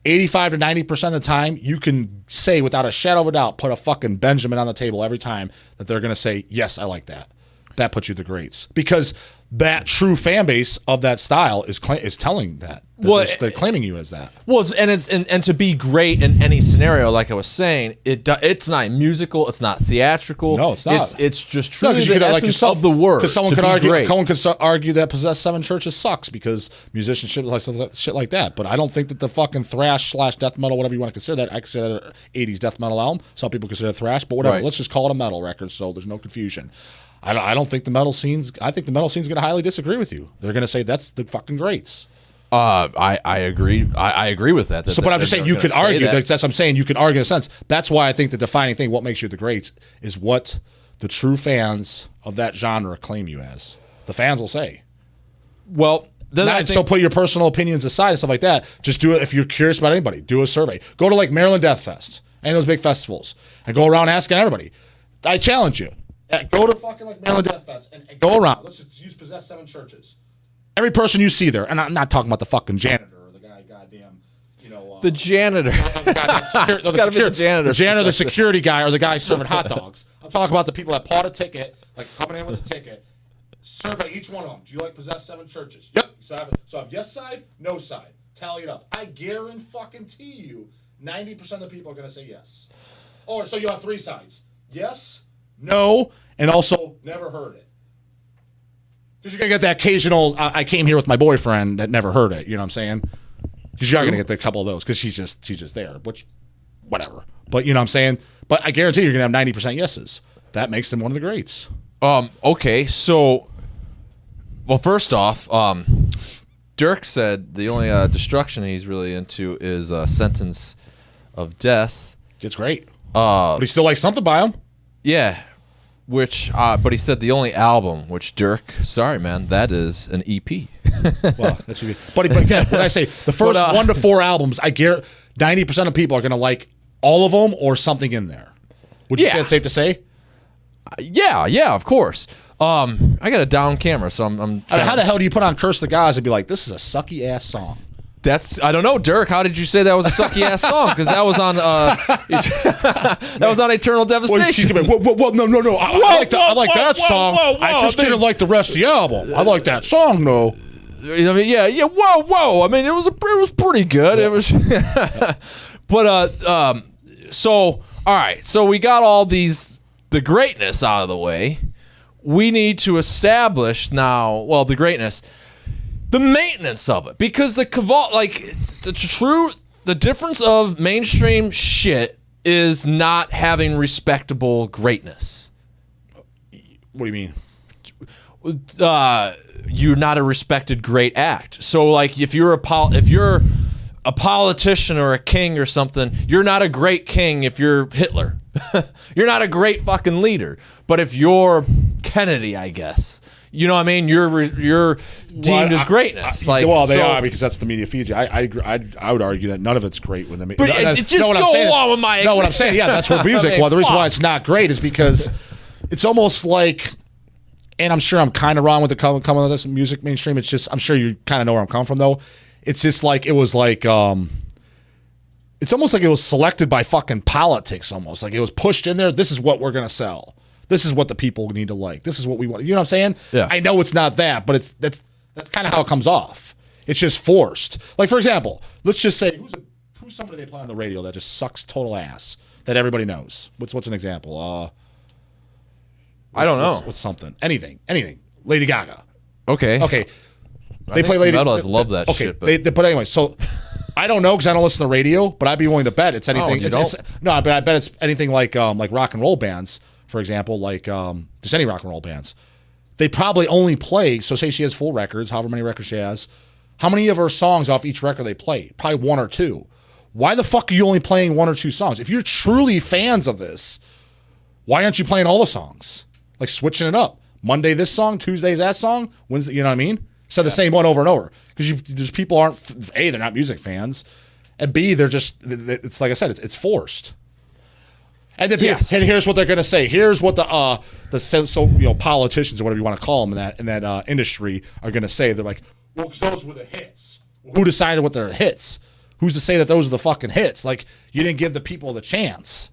85 to 90% of the time, you can say without a shadow of a doubt, put a fucking Benjamin on the table every time that they're going to say, yes, I like that. That puts you the greats. Because that true fan base of that style is telling that. They're claiming you as that. Well, and to be great in any scenario, like I was saying, it's not musical, it's not theatrical. No, it's not. It's just truly the essence of the word. Because someone could argue that Possessed Seven Churches sucks because musicians shit like that. But I don't think that the fucking thrash / death metal, whatever you want to consider that, I consider that an 80s death metal album. Some people consider it thrash, but whatever. Right. Let's just call it a metal record so there's no confusion. I don't think the metal scene's. I think the metal scene's going to highly disagree with you. They're going to say that's the fucking greats. I agree. I agree with that. But I'm just saying you could argue. That's what I'm saying. You could argue in a sense. That's why I think the defining thing, what makes you the greats, is what the true fans of that genre claim you as. The fans will say. Well, so put your personal opinions aside and stuff like that. Just do it if you're curious about anybody. Do a survey. Go to like Maryland Death Fest, any of those big festivals, and go around asking everybody. I challenge you. Go to fucking like Maryland Death Fest and go around. Let's just use Possessed Seven Churches. Every person you see there, and I'm not talking about the fucking janitor or the guy, goddamn, the janitor. The janitor, the security guy, or the guy serving hot dogs. I'm talking about the people that bought a ticket, like coming in with a ticket. Survey each one of them. Do you possess 7 churches? Yep. So I have yes side, no side. Tally it up. I guarantee you, 90% of the people are going to say yes. Or so you have 3 sides: yes, no, and also never heard it. Because you're gonna get that occasional. I came here with my boyfriend that never heard it. You know what I'm saying? Because you're gonna get a couple of those because she's just there, which whatever. But you know what I'm saying? But I guarantee you're gonna have 90% yeses. That makes them one of the greats. Okay, so well, first off, Dirk said the only destruction he's really into is Sentence of Death. It's great. But he still likes something by him. Yeah. Which, but he said the only album, which Dirk, sorry man, that is an EP. Well, that's what but again, when I say the first 1 to 4 albums, I guarantee 90% of people are going to like all of them or something in there. Would you say it's safe to say? Yeah, of course. I got a down camera, so I'm I mean, how the hell do you put on Curse the Gods and be like, this is a sucky ass song? I don't know, Dirk. How did you say that was a sucky ass song? Because that was on that was on Eternal Devastation. Well, no. I like that song. I just didn't like the rest of the album. I like that song though. I mean, yeah. Whoa. I mean, it was pretty good. It was, but so all right. So we got all the greatness out of the way. We need to establish now. Well, the greatness. The maintenance of it, because the difference of mainstream shit is not having respectable greatness. What do you mean? You're not a respected great act. So, like, if you're a politician or a king or something, you're not a great king if you're Hitler. You're not a great fucking leader. But if you're Kennedy, I guess. You know what I mean? You're deemed as greatness. They are, because that's the media feeds you. I would argue that none of it's great when the media. But just go along with my. No, what I'm saying, yeah, that's where music. Well, the reason why it's not great is because it's almost like, and I'm sure I'm kind of wrong with the coming of this music mainstream. It's just, I'm sure you kind of know where I'm coming from though. It's just like it's almost like it was selected by fucking politics. Almost like it was pushed in there. This is what we're gonna sell. This is what the people need to like. This is what we want. You know what I'm saying? Yeah. I know it's not that, but that's kind of how it comes off. It's just forced. Like, for example, let's just say who's somebody they play on the radio that just sucks total ass that everybody knows. What's an example? I don't know. What's something? Anything. Lady Gaga. Okay. They play Lady Gaga. I love that shit. But anyway, so I don't know because I don't listen to the radio, but I'd be willing to bet it's anything. But I bet it's anything like rock and roll bands. For example, like just any rock and roll bands, they probably only play. So say she has full records, however many records she has. How many of her songs off each record they play? Probably 1 or 2. Why the fuck are you only playing 1 or 2 songs? If you're truly fans of this, why aren't you playing all the songs? Like switching it up. Monday this song, Tuesday's that song, Wednesday. You know what I mean? Said the same one over and over because there's people aren't A, they're not music fans, and B, they're just, it's like I said, it's forced. And then and here's what they're going to say. Here's what the politicians or whatever you want to call them in that industry are going to say. They're like, well, because those were the hits. Who decided what their hits? Who's to say that those are the fucking hits? Like, you didn't give the people the chance.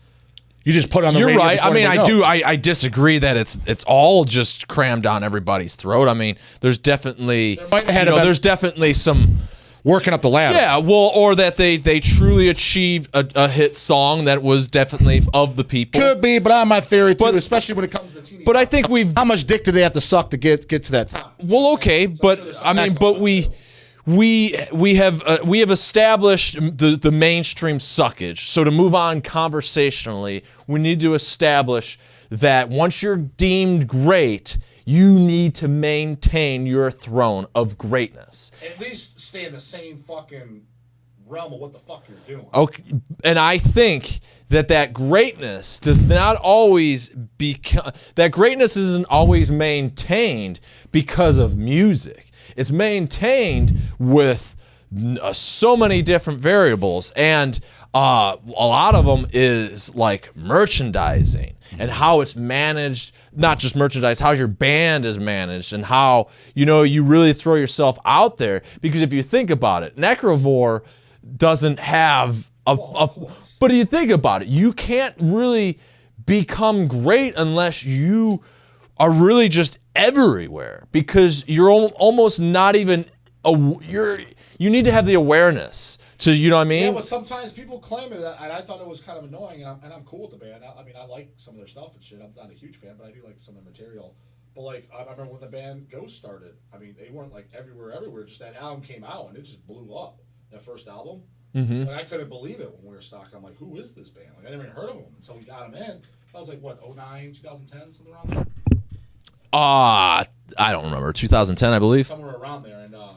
You just put it on the radio. You're right. I mean, I disagree that it's all just crammed down everybody's throat. I mean, there's definitely there's definitely some working up the ladder. Yeah, well, or that they truly achieved a hit song that was definitely of the people. Could be, but I have my theory too, especially when it comes to the teenagers. But I think how much dick do they have to suck to get to that top? Well, okay, but I mean, but we have established the mainstream suckage. So to move on conversationally, we need to establish that once you're deemed great, you need to maintain your throne of greatness. At least stay in the same fucking realm of what the fuck you're doing. Okay, and I think that greatness does not always that greatness isn't always maintained because of music. It's maintained with so many different variables, and a lot of them is like merchandising and how it's managed. Not just merchandise, how your band is managed and how, you really throw yourself out there. Because if you think about it, Necrovore, doesn't have but you think about it, you can't really become great unless you are really just everywhere, because you're almost not even you need to have the awareness to, you know what I mean? Yeah, but sometimes people claim it, and I thought it was kind of annoying, and I'm cool with the band. I mean, I like some of their stuff and shit. I'm not a huge fan, but I do like some of their material. But like, I remember when the band Ghost started, I mean, they weren't like everywhere. Just that album came out, and it just blew up. That first album. Mm-hmm. Like, I couldn't believe it when we were stocked. I'm like, who is this band? Like, I never even heard of them until we got them in. That was like, what, 09, 2010, something around there? I don't remember. 2010, I believe. Somewhere around there. And I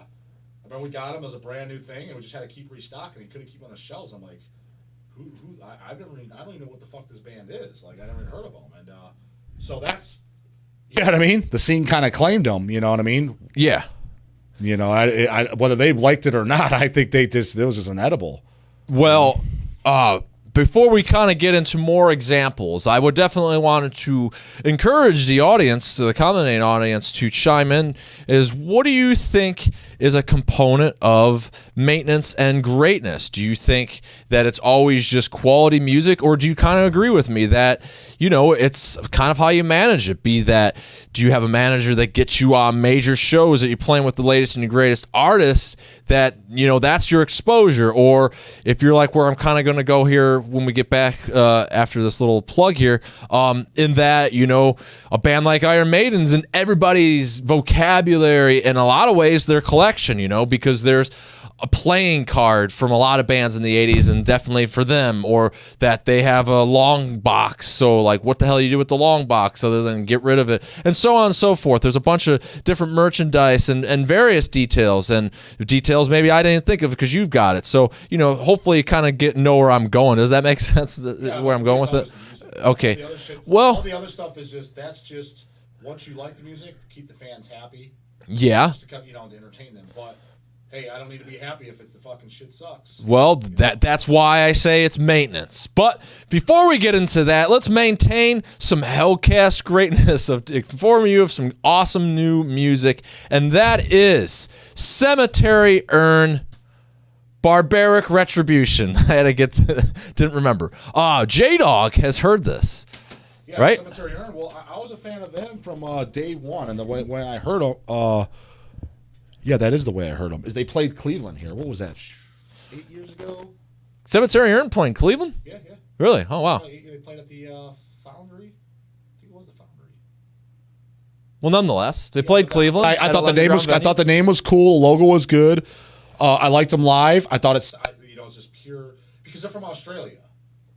remember we got them as a brand new thing, and we just had to keep restocking. He couldn't keep on the shelves. I'm like, who? I don't even know what the fuck this band is. Like, I never even heard of them. And so that's, you know what I mean? The scene kind of claimed them, you know what I mean? Yeah. You know, I whether they liked it or not, I think it was just inedible. Well, before we kind of get into more examples, I would definitely want to encourage the audience, the commenting audience, to chime in. Is what do you think is a component of maintenance and greatness? Do you think that it's always just quality music, or do you kind of agree with me that, you know, it's kind of how you manage it? Be that, do you have a manager that gets you on major shows that you're playing with the latest and the greatest artists, that, you know, that's your exposure? Or if you're like where I'm kind of going to go here when we get back after this little plug here, in that, you know, a band like Iron Maiden's in everybody's vocabulary, in a lot of ways their collection, you know, because there's a playing card from a lot of bands in the 80s, and definitely for them, or that they have a long box. So like, what the hell do you do with the long box other than get rid of it? And so on and so forth. There's a bunch of different merchandise and various details, and details maybe I didn't think of because you've got it. So, you know, hopefully you kind of know where I'm going. Does that make sense, where I'm going with it? Okay. Well, all the other stuff is that's just once you like the music, keep the fans happy. Yeah. Just to, you know, to entertain them. But hey, I don't need to be happy if the fucking shit sucks. Well, that's why I say it's maintenance. But before we get into that, let's maintain some HELLCAST greatness of informing you of some awesome new music, and that is Cemetery Urn, Barbaric Retribution. I had to didn't remember. J-Dog has heard this. Yeah, right? Cemetery Urn. Well, I was a fan of them from day one, and when I heard them, yeah, that is the way I heard them. Is they played Cleveland here? What was that? 8 years ago. Cemetery Urn playing Cleveland? Yeah. Really? Oh wow. They played at the Foundry. I think it was the Foundry. Well, nonetheless, they played Cleveland. I thought the name was. I thought the name was cool. The logo was good. I liked them live. I thought it's just pure because they're from Australia.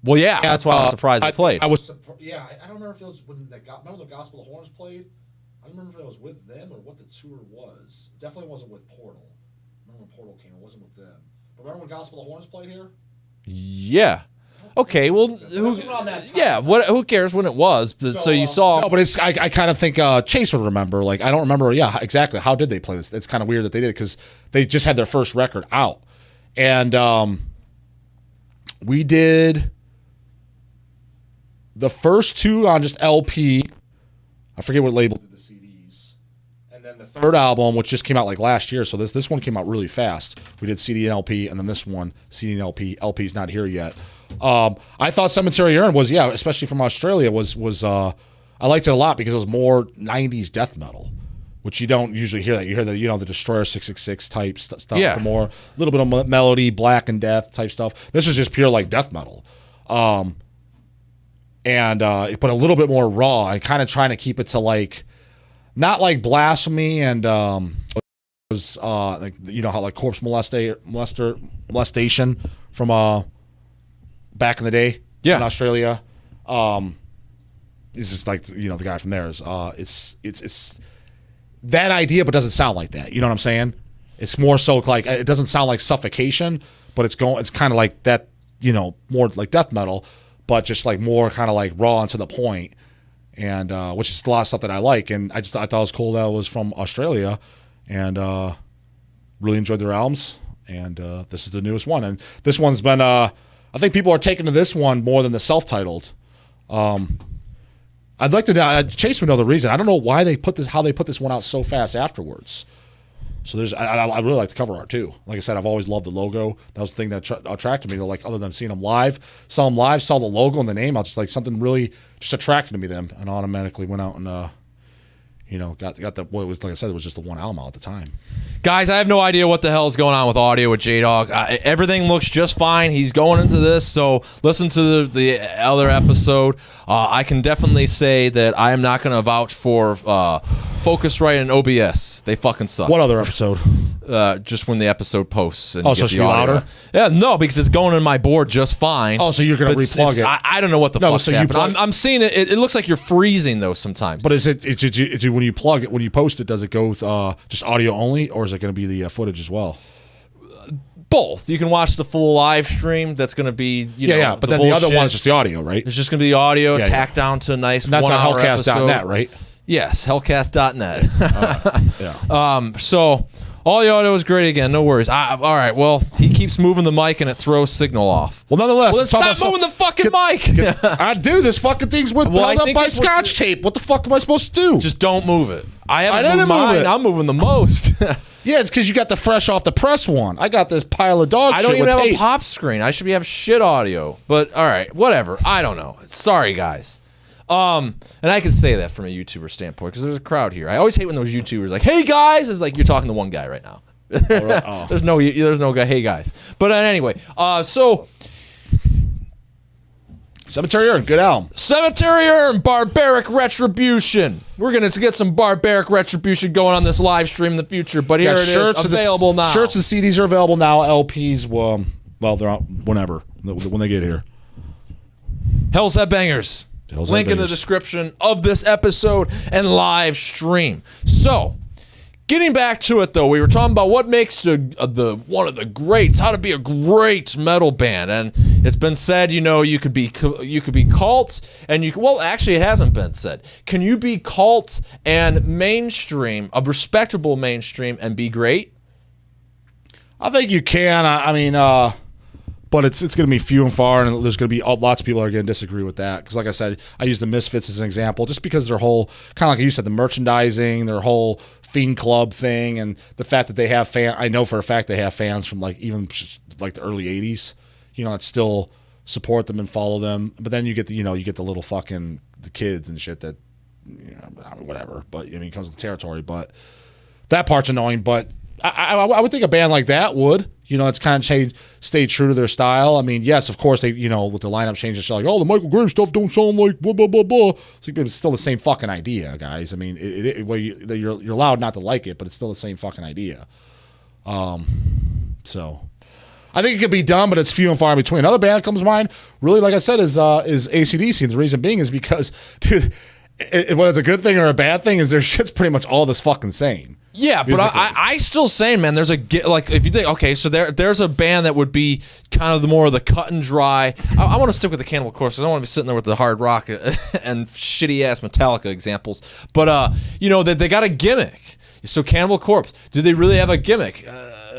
Well, yeah, that's why I was surprised they played. I don't remember if it was when remember the Gospel of Horns played. I don't remember if it was with them or what the tour was. Definitely wasn't with Portal. I remember when Portal came, it wasn't with them. But remember when Gospel of Horns played here? Yeah. Okay. Well, who cares when it was? But, so you saw. No, but I kind of think Chase would remember. Like, I don't remember. Yeah, exactly. How did they play this? It's kind of weird that they did because they just had their first record out, and we did the first two on just LP. I forget what label did the CDs, and then the third album, which just came out like last year. So this one came out really fast. We did CD and LP, and then this one CD and LP. LP's not here yet. I thought Cemetery Urn was, especially from Australia, was I liked it a lot because it was more 90s death metal, which you don't usually hear that. You hear the Destroyer 666 type stuff, the more a little bit of melody, Black and Death type stuff. This is just pure like death metal. And but a little bit more raw and kind of trying to keep it to like not like Blasphemy and was like, you know how like Corpse Molestation from back in the day in Australia. This is like, you know, the guy from there is it's that idea, but doesn't sound like that. You know what I'm saying? It's more so like it doesn't sound like Suffocation, but it's kind of like that, you know, more like death metal, but just like more kind of like raw and to the point, and which is a lot of stuff that I like. And I thought it was cool that it was from Australia, and really enjoyed their albums. And this is the newest one, and this one's been I think people are taking to this one more than the self-titled. I'd like to know. Chase would know the reason. I don't know why how they put this one out so fast afterwards. So I really like the cover art too. Like I said, I've always loved the logo. That was the thing that attracted me. Like other than seeing them live, saw the logo and the name. I was just like something really just attracted me them, and automatically went out and got the like I said, it was just the one album out at the time. Guys, I have no idea what the hell is going on with audio with J-Dog. Everything looks just fine. He's going into this, so listen to the other episode. I can definitely say that I am not going to vouch for Focusrite and OBS. They fucking suck. What other episode? Just when the episode posts. And so it should be louder? Yeah, no, because it's going in my board just fine. Oh, so you're going to replug it. I don't know what the fuck's happening. I'm seeing it. It looks like you're freezing, though, sometimes. But is it when you plug it, when you post it, does it go with just audio only, or is it going to be the footage as well? Both. You can watch the full live stream. That's going to be, but then the other one is just the audio, right? It's just going to be the audio. It's hacked down to a nice 1 hour episode. That's on HELLCAST.net, right? Yes, HELLCAST.net. So all the audio is great again. No worries. All right. Well, he keeps moving the mic and it throws signal off. Well, nonetheless, stop moving the fucking mic. I do. This fucking thing's held up by scotch tape. What the fuck am I supposed to do? Just don't move it. I haven't moved mine. I'm moving the most. Yeah, it's because you got the fresh off the press one. I got this pile of dog shit. I don't even have tape. a pop screen. I should have shit audio. But all right, whatever. I don't know. Sorry, guys. And I can say that from a YouTuber standpoint because there's a crowd here. I always hate when those YouTubers like, "Hey guys," it's like you're talking to one guy right now. Oh. There's no guy. Hey guys. But anyway, so Cemetery Urn, good album. Cemetery Urn, Barbaric Retribution. We're gonna get some Barbaric Retribution going on this live stream in the future. But here it is, available now. Shirts and CDs are available now. LPs, well, they're out whenever when they get here. Hell's Headbangers. Link in the description of this episode and live stream. So, getting back to it though, we were talking about what makes the one of the greats, how to be a great metal band, and it's been said, you could be cult, and actually it hasn't been said. Can you be cult and mainstream, a respectable mainstream, and be great? I think you can. I mean. But it's going to be few and far, and there's going to be lots of people are going to disagree with that. Because like I said, I use the Misfits as an example, just because their whole, kind of like you said, the merchandising, their whole Fiend Club thing, and the fact that they have fans. I know for a fact they have fans from even the early 80s, that still support them and follow them. But then you get the little fucking the kids and shit that, whatever. But it comes with the territory. But that part's annoying. But I would think a band like that would. It's kind of stay true to their style. I mean, yes, of course, they, with the lineup changes, like, oh, the Michael Graves stuff don't sound like blah, blah, blah, blah. It's still the same fucking idea, guys. I mean, you're allowed not to like it, but it's still the same fucking idea. So I think it could be done, but it's few and far in between. Another band that comes to mind, really, like I said, is AC/DC. And the reason being is because, dude, whether it's a good thing or a bad thing, is their shit's pretty much all this fucking same. Yeah, but I still saying, man, there's if you think, okay, so there's a band that would be kind of more of the cut and dry. I want to stick with the Cannibal Corpse. I don't want to be sitting there with the hard rock and shitty ass Metallica examples. But they got a gimmick. So Cannibal Corpse, do they really have a gimmick?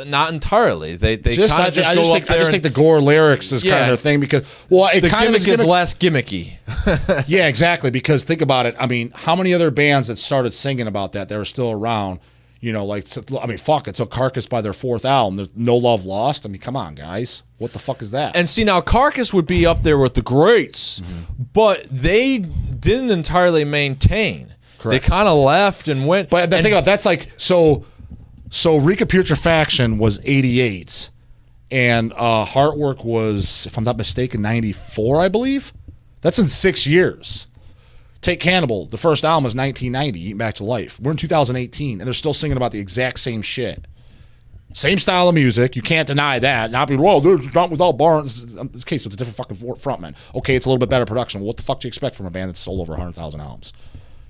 Not entirely. They kind of just go up there. I just think the gore lyrics is kind of their thing because the gimmick is less gimmicky. Yeah, exactly. Because think about it. I mean, how many other bands that started singing about that are still around? Fuck, it took Carcass by their fourth album. There's No Love Lost. I mean, come on, guys. What the fuck is that? And see, now Carcass would be up there with the greats, but they didn't entirely maintain. Correct. They kind of left and went. But think about that's like, so Rika Putrefaction was 88, and Heartwork was, if I'm not mistaken, 94, I believe. That's in 6 years. Take Cannibal. The first album was 1990, Eating Back to Life. We're in 2018, and they're still singing about the exact same shit. Same style of music. You can't deny that. Not be, well, they're not without Barnes. Okay, so it's a different fucking frontman. Okay, it's a little bit better production. Well, what the fuck do you expect from a band that's sold over 100,000 albums?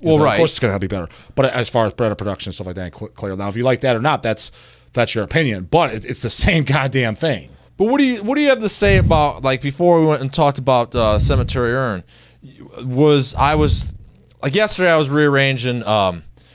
Well, right. Of course it's going to be better. But as far as better production and stuff like that, clear. Now, if you like that or not, that's your opinion. But it's the same goddamn thing. But what do you have to say about, before we went and talked about Cemetery Urn, yesterday I was rearranging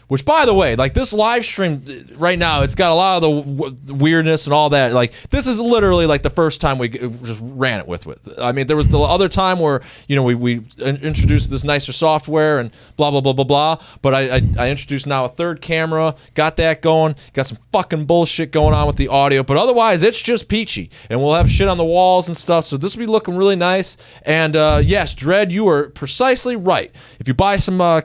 Which, by the way, like this live stream right now, it's got a lot of the weirdness and all that. Like this is literally like the first time we just ran it with. I mean, there was the other time where we introduced this nicer software and blah blah blah blah blah. But I introduced now a third camera, got that going, got some fucking bullshit going on with the audio. But otherwise, it's just peachy, and we'll have shit on the walls and stuff. So this will be looking really nice. And yes, Dredd, you are precisely right. If you buy some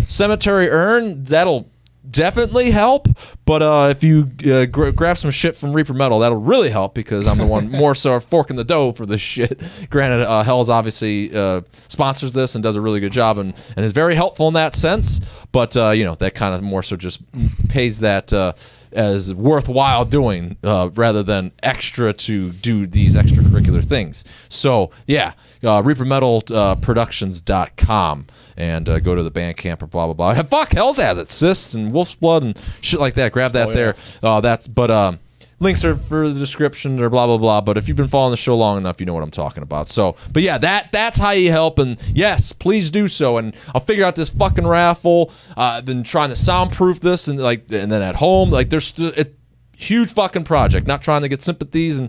cemetery urn, that'll definitely help. But if you grab some shit from Reaper Metal, that'll really help, because I'm the one more so forking the dough for this shit. Granted, Hell's obviously sponsors this and does a really good job and is very helpful in that sense. But that kind of more so just pays that as worthwhile doing rather than extra to do these extracurricular things. So yeah, ReaperMetalProductions.com and go to the Bandcamp or blah blah blah. Fuck, Hell's has it, Cyst and Wolf's Blood and shit like that. Grab that there. Links are for the description or blah blah blah. But if you've been following the show long enough, you know what I'm talking about. So, but yeah, that's how you help. And yes, please do so. And I'll figure out this fucking raffle. I've been trying to soundproof this and then at home, like there's it's huge fucking project. Not trying to get sympathies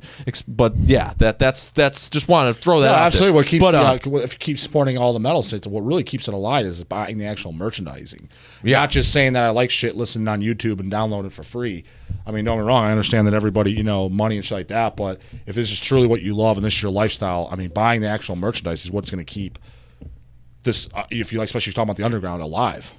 but yeah, that's just wanted to throw that out absolutely. There. What keeps if you keep supporting all the metal sites, what really keeps it alive is buying the actual merchandising. Yeah. Not just saying that I like shit, listening on YouTube and download it for free. I mean, don't get me wrong, I understand that everybody, money and shit like that, but if this is truly what you love and this is your lifestyle, I mean, buying the actual merchandise is what's going to keep this, if you like, especially talking about the underground, alive.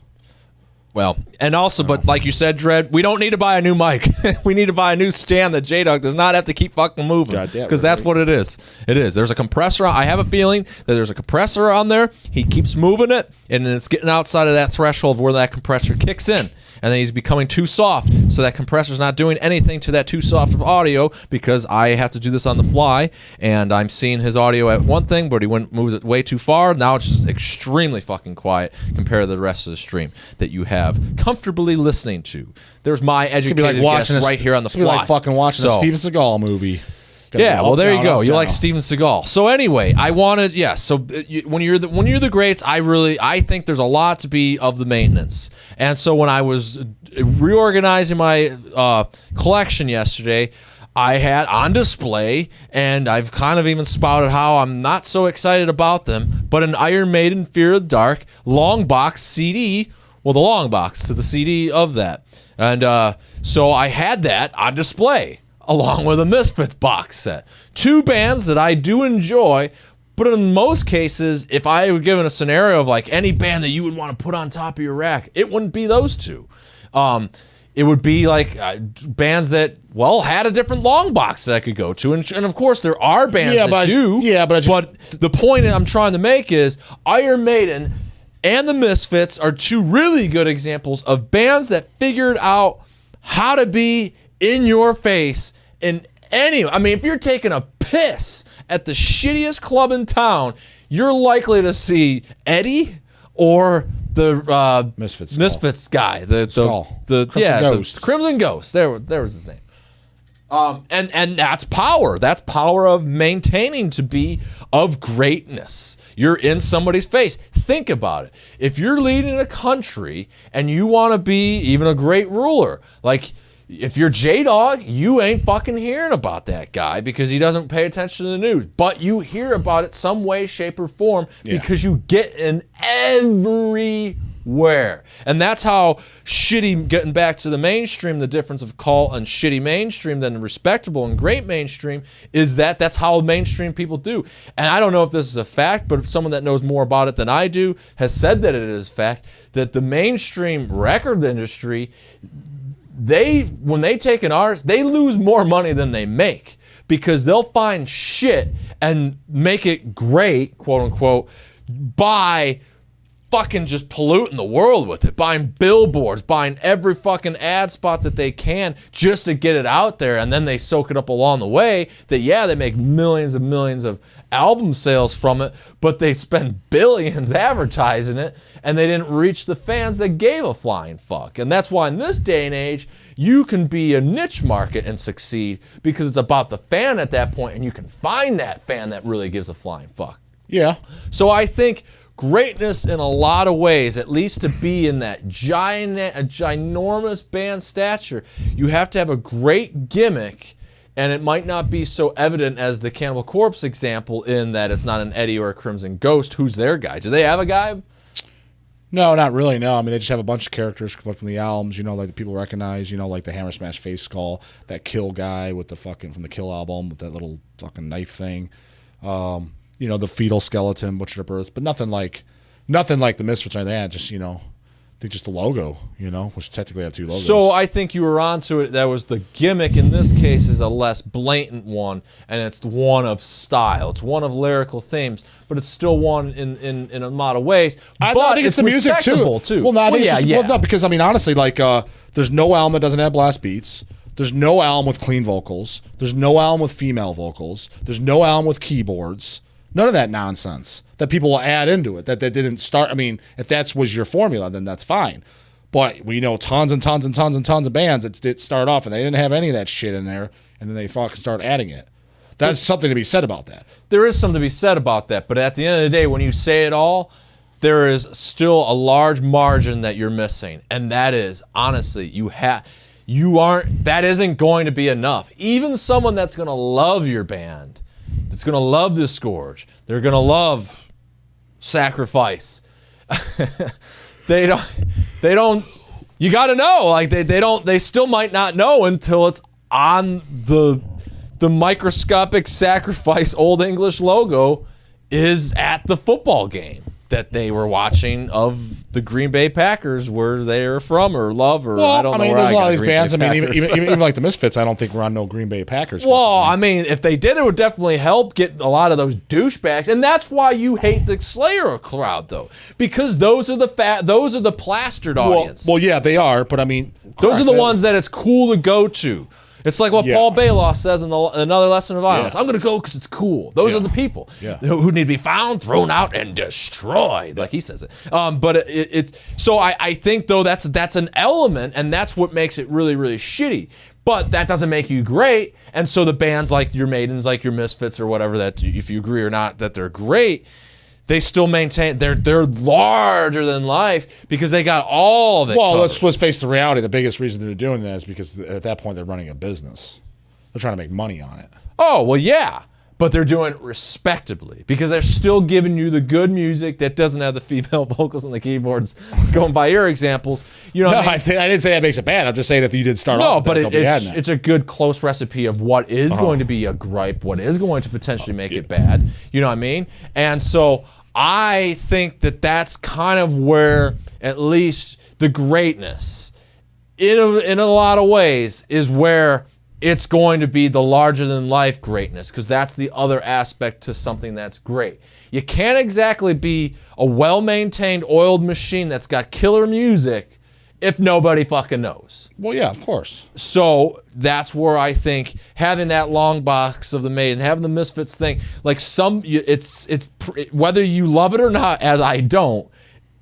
Well, and also, but like you said, Dredd, we don't need to buy a new mic. We need to buy a new stand that J-Dog does not have to keep fucking moving. Because that's what it is. It is. There's a compressor. I have a feeling that there's a compressor on there. He keeps moving it, and it's getting outside of that threshold of where that compressor kicks in. And then he's becoming too soft, so that compressor's not doing anything to that too soft of audio, because I have to do this on the fly, and I'm seeing his audio at one thing, but he moves it way too far. Now it's just extremely fucking quiet compared to the rest of the stream that you have comfortably listening to. There's my educated guess right here on the fly. It's like fucking watching a Steven Seagal movie. Yeah, well, there you go. You like Steven Seagal. So anyway, I wanted, so when you're the greats, I think there's a lot to be of the maintenance. And so when I was reorganizing my collection yesterday, I had on display, and I've kind of even spouted how I'm not so excited about them, but an Iron Maiden Fear of the Dark long box CD, well, the long box to the CD of that. And so I had that on display, along with a Misfits box set. Two bands that I do enjoy, but in most cases, if I were given a scenario of like any band that you would want to put on top of your rack, it wouldn't be those two. It would be like bands that, had a different long box that I could go to. And of course, there are bands that do. But the point I'm trying to make is Iron Maiden and the Misfits are two really good examples of bands that figured out how to be in your face if you're taking a piss at the shittiest club in town, you're likely to see Eddie or the Misfits guy, the Crimson Ghost. There was his name. And that's power. That's power of maintaining to be of greatness. You're in somebody's face. Think about it. If you're leading a country and you want to be even a great ruler, like, if you're J-Dog, you ain't fucking hearing about that guy because he doesn't pay attention to the news. But you hear about it some way, shape, or form because you get in everywhere. And that's how shitty, getting back to the mainstream, the difference of cult and shitty mainstream than respectable and great mainstream is that's how mainstream people do. And I don't know if this is a fact, but someone that knows more about it than I do has said that it is fact, that the mainstream record industry, when they take an artist, they lose more money than they make because they'll find shit and make it great, quote unquote, by fucking just polluting the world with it, buying billboards, buying every fucking ad spot that they can just to get it out there, and then they soak it up along the way. They make millions and millions of album sales from it, but they spend billions advertising it, and they didn't reach the fans that gave a flying fuck. And that's why in this day and age, you can be a niche market and succeed because it's about the fan at that point, and you can find that fan that really gives a flying fuck. Yeah. So I think greatness in a lot of ways, at least to be in that ginormous band stature, you have to have a great gimmick. And it might not be so evident as the Cannibal Corpse example in that it's not an Eddie or a Crimson Ghost. Who's their guy? Do they have a guy? No, not really, no. I mean, they just have a bunch of characters from the albums, like the people recognize, like the Hammer Smash Face Skull, that Kill guy with the fucking, from the Kill album, with that little fucking knife thing. The fetal skeleton, Butcher the Birds, but nothing like the Misfits or anything. Just, I think just the logo, which technically have two logos. So I think you were onto it. That was the gimmick. In this case is a less blatant one, and it's one of style. It's one of lyrical themes, but it's still one in a lot of ways. I think it's the music too. Well, no, I think no, because I mean, honestly, there's no album that doesn't have blast beats. There's no album with clean vocals. There's no album with female vocals. There's no album with keyboards. None of that nonsense that people will add into it that didn't start. I mean, if that was your formula, then that's fine. But we know tons and tons and tons and tons of bands that did start off and they didn't have any of that shit in there, and then they fucking start adding it. That's something to be said about that. There is something to be said about that, but at the end of the day, when you say it all, there is still a large margin that you're missing, and that is, honestly, that isn't going to be enough. Even someone that's going to love your band, that's going to love Disgorge, they're going to love Sacrifice. They don't, you got to know, they still might not know until it's on the microscopic Sacrifice Old English logo is at the football game that they were watching of the Green Bay Packers, where they're from or love, or I don't know. I mean, there's a lot of these bands. I mean, even like the Misfits, I don't think we're on no Green Bay Packers. Well, I mean, if they did, it would definitely help get a lot of those douchebags, and that's why you hate the Slayer crowd, though, because those are the plastered audience. Well, yeah, they are, but I mean, those are the ones that it's cool to go to. It's like what Paul Baloff says in Another Lesson of Violence. I'm going to go because it's cool. Those are the people who need to be found, thrown out, and destroyed, like he says it. But it's so I think, though, that's an element, and that's what makes it really, really shitty. But that doesn't make you great. And so the bands like your Maidens, like your Misfits, or whatever, that if you agree or not that they're great, they still maintain they're larger than life because they got all of it. Well, let's face the reality. The biggest reason they're doing that is because at that point they're running a business. They're trying to make money on it. Oh, well, yeah. But they're doing it respectably because they're still giving you the good music that doesn't have the female vocals and the keyboards. Going by your examples, I didn't say that makes it bad. I'm just saying if you did start off, but it's a good close recipe of what is going to be a gripe, what is going to potentially make it bad. You know what I mean? And so I think that that's kind of where at least the greatness, in a lot of ways, is where it's going to be the larger-than-life greatness, because that's the other aspect to something that's great. You can't exactly be a well-maintained, oiled machine that's got killer music if nobody fucking knows. Well, yeah, of course. So that's where I think having that long box of the Maiden, having the Misfits thing, it's whether you love it or not, as I don't,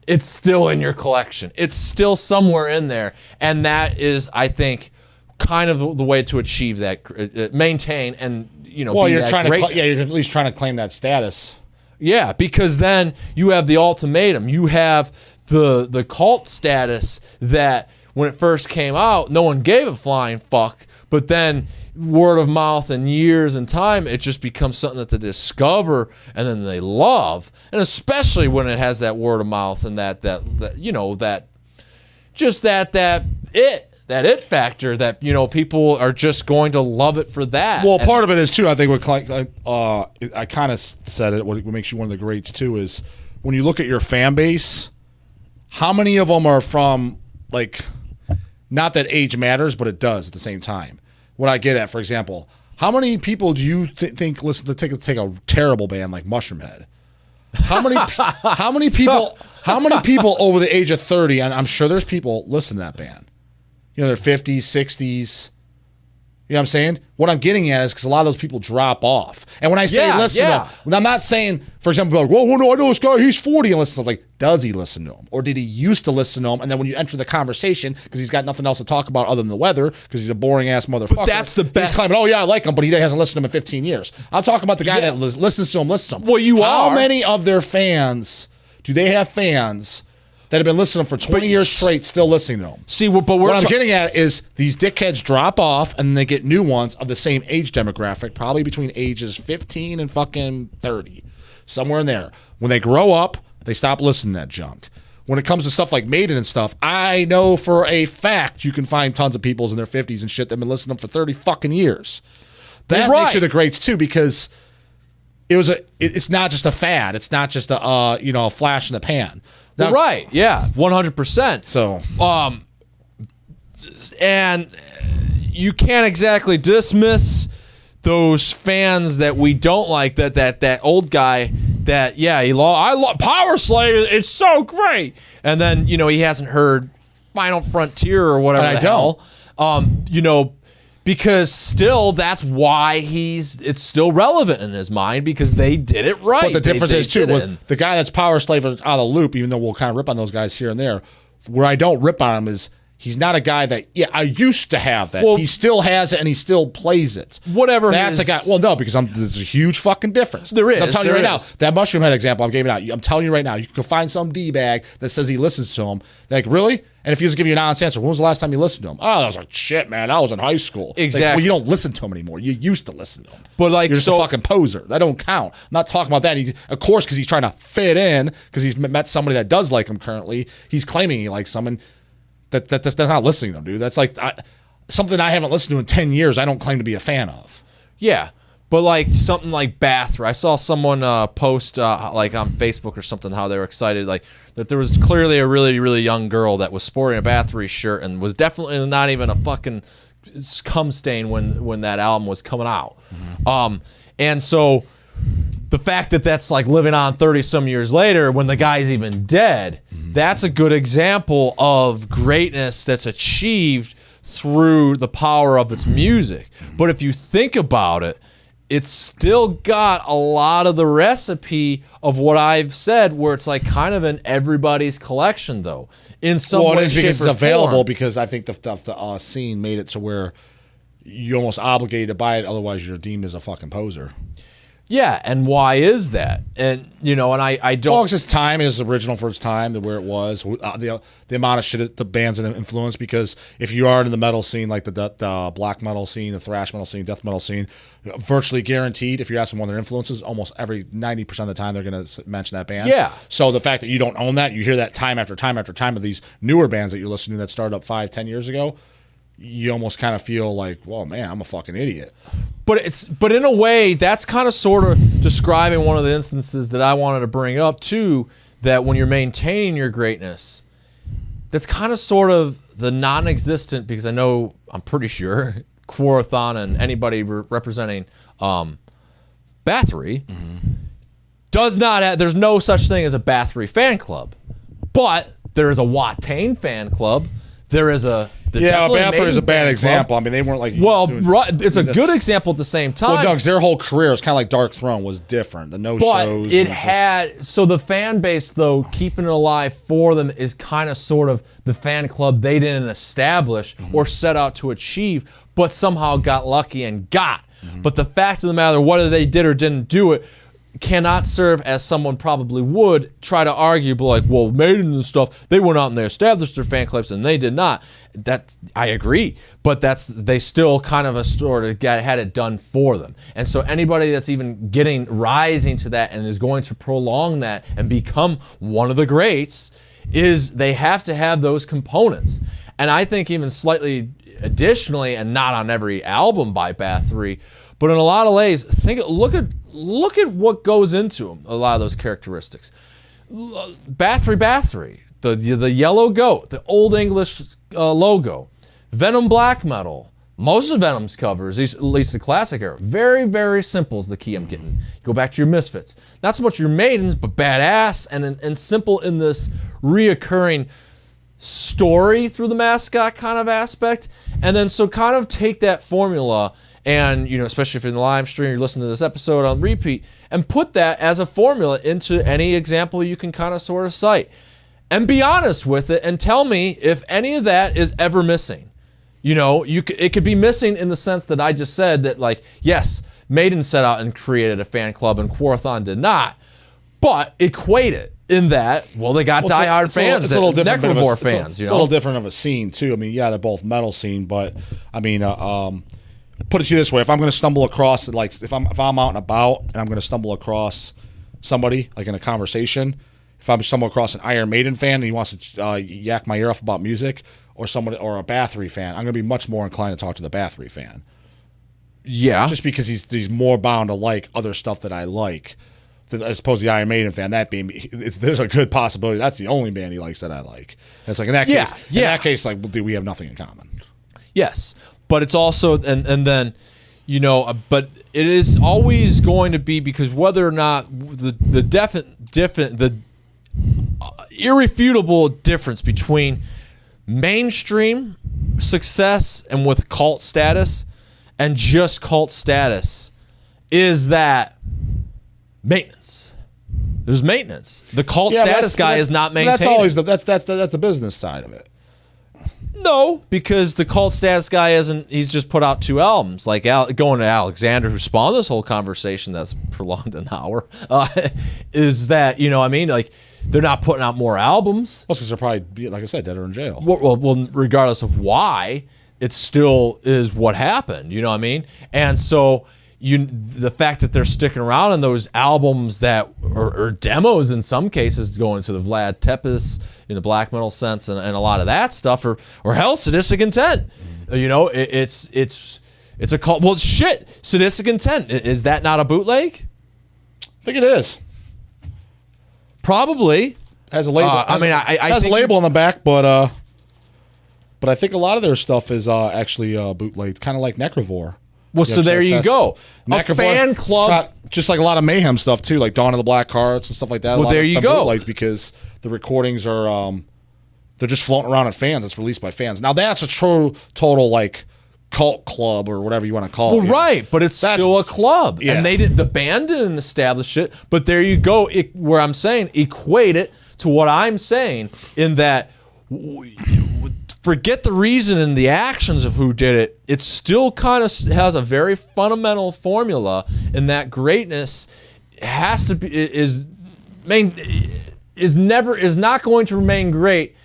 it's still in your collection. It's still somewhere in there, and that is, I think, kind of the way to achieve that, maintain and Well, you're trying you're at least trying to claim that status. Yeah, because then you have the ultimatum. You have the cult status that when it first came out, no one gave a flying fuck, but then word of mouth and years and time, it just becomes something that they discover and then they love, and especially when it has that word of mouth and that it factor that people are just going to love it for that. Well, part of it is too. I think I kind of said it. What makes you one of the greats too is when you look at your fan base, how many of them are from not that age matters, but it does at the same time. What I get at, for example, how many people do you think listen to take a terrible band like Mushroomhead? How many people over the age of 30? And I'm sure there's people listen to that band. They're 50s, 60s. You know what I'm saying? What I'm getting at is because a lot of those people drop off. And when I say listen to them, I'm not saying, for example, well, no, I know this guy, he's 40 and listen to them. Does he listen to them? Or did he used to listen to them? And then when you enter the conversation, because he's got nothing else to talk about other than the weather, because he's a boring-ass motherfucker. But that's the best. He's claiming, oh, yeah, I like him, but he hasn't listened to him in 15 years. I'm talking about the guy that listens to him. Well, How many of their fans do they have fans that have been listening for 20 years straight, still listening to them? See, but what I'm getting at is these dickheads drop off and they get new ones of the same age demographic, probably between ages 15 and fucking 30, somewhere in there. When they grow up, they stop listening to that junk. When it comes to stuff like Maiden and stuff, I know for a fact you can find tons of peoples in their 50s and shit that have been listening to them for 30 fucking years. That makes you the greats too, because it's not just a fad. It's not just a flash in the pan. Now, right. Yeah. 100%. So, and you can't exactly dismiss those fans that we don't like. That old guy that I love Power Slave. It's so great. And then he hasn't heard Final Frontier or whatever the hell. Because still, that's why it's still relevant in his mind, because they did it right. But the difference is, too, the guy that's Power Slave out of the loop, even though we'll kind of rip on those guys here and there, where I don't rip on him is he's not a guy that, I used to have that. Well, he still has it and he still plays it. Whatever. That's a guy. Well, no, because there's a huge fucking difference. There is. I'm telling you right now, that Mushroom Head example I'm giving out, I'm telling you right now, you can find some D-bag that says he listens to him. Like, really? And if he doesn't give you an honest answer, when was the last time you listened to him? Oh, that was like, shit, man, I was in high school. Exactly. Like, well, you don't listen to him anymore. You used to listen to him. But you're just a fucking poser. That don't count. I'm not talking about that. Of course, because he's trying to fit in, because he's met somebody that does like him currently. He's claiming he likes someone that's not listening to him, dude. That's like something I haven't listened to in 10 years. I don't claim to be a fan of. Yeah. But like something like Bathory, I saw someone post like on Facebook or something how they were excited, like that there was clearly a really, really young girl that was sporting a Bathory shirt and was definitely not even a fucking cum stain when that album was coming out. Mm-hmm. And so the fact that that's like living on 30 some years later when the guy's even dead, that's a good example of greatness that's achieved through the power of its music. But if you think about it, it's still got a lot of the recipe of what I've said, where it's like kind of in everybody's collection, though. In some way, it's because shape, it's available. form. Because I think the scene made it to where you're almost obligated to buy it, otherwise you're deemed as a fucking poser. Yeah, and why is that? And and I don't. Well, it's just time is original for its time, where it was, the amount of shit the bands and influence. Because if you are in the metal scene, like the black metal scene, the thrash metal scene, death metal scene, virtually guaranteed, if you're asking one of their influences, almost every 90% of the time they're going to mention that band. Yeah. So the fact that you don't own that, you hear that time after time after time of these newer bands that you're listening to that started up 5-10 years ago. You almost kind of feel like, well, man, I'm a fucking idiot. But in a way, that's kind of sort of describing one of the instances that I wanted to bring up too, that when you're maintaining your greatness, that's kind of sort of the non-existent, because I'm pretty sure Quarathon and anybody representing Bathory does not have, there's no such thing as a Bathory fan club. But there is a Watain fan club. There is Bathory is a bad example. I mean, they weren't like... Well, it's a good example at the same time. Well, no, because their whole career is kind of like Dark Throne, was different. The no-shows... So the fan base, though, keeping it alive for them is kind of sort of the fan club they didn't establish or set out to achieve, but somehow got lucky and got. But the fact of the matter, whether they did or didn't do it, cannot serve as someone probably would try to argue, but like, well, Maiden and stuff, they went out and they established their fan clubs and they did not. That I agree, but they still kind of had it done for them. And so anybody that's even rising to that and is going to prolong that and become one of the greats, they have to have those components. And I think even slightly additionally, and not on every album by Bathory, but in a lot of ways, look at what goes into them, a lot of those characteristics. Bathory, the yellow goat, the old English logo, Venom black metal, most of Venom's covers, at least the classic era, very, very simple is the key I'm getting. Go back to your Misfits. Not so much your Maidens, but badass and simple in this reoccurring story through the mascot kind of aspect. And then so kind of take that formula and, especially if you're in the live stream, you're listening to this episode on repeat, and put that as a formula into any example you can kind of sort of cite. And be honest with it and tell me if any of that is ever missing. It could be missing in the sense that I just said that, like, yes, Maiden set out and created a fan club and Quarathon did not, but equate it. in that, well, they got diehard fans, it's a little different, Necrovore fans. It's a little different of a scene too. I mean, yeah, they're both metal scene, but I mean, put it to you this way: if I'm going to stumble across, like, if I'm out and about and I'm going to stumble across somebody, like in a conversation, if I'm stumble across an Iron Maiden fan and he wants to yak my ear off about music, or somebody, or a Bathory fan, I'm going to be much more inclined to talk to the Bathory fan. Yeah, just because he's more bound to like other stuff that I like. As opposed to the Iron Maiden fan, that being, there's a good possibility that's the only band he likes that I like. And it's like in that case, like, we have nothing in common. Yes, but it's also and then, but it is always going to be, because whether or not the irrefutable difference between mainstream success and with cult status and just cult status is that maintenance. There's maintenance. The cult status guy is not maintaining. That's always that's the business side of it. No, because the cult status guy isn't. He's just put out 2 albums. Like going to Alexander, who spawned this whole conversation that's prolonged an hour, is that like they're not putting out more albums. Well, because they're probably, like I said, dead or in jail. Well, regardless of why, it still is what happened. You know what I mean? And so. The fact that they're sticking around in those albums that or demos in some cases, going to the Vlad Tepes in the black metal sense, and a lot of that stuff, or hell, Sadistic Intent. It's a cult. Well, shit, Sadistic Intent, is that not a bootleg? I think it is. Probably has a label. I has a label on the back, but I think a lot of their stuff is actually bootleg, kind of like Necrovore. Well, so there you go. A fan club. Just like a lot of Mayhem stuff, too, like Dawn of the Black Hearts and stuff like that. Well, there you go. Because the recordings are, they're just floating around at fans. It's released by fans. Now, that's a total, like, cult club or whatever you want to call it. Well, right, but it's still a club. Yeah. And the band didn't establish it, but there you go. Where I'm saying, equate it to what I'm saying in that... Forget the reason and the actions of who did it. It still kind of has a very fundamental formula, and that greatness has to be is not going to remain great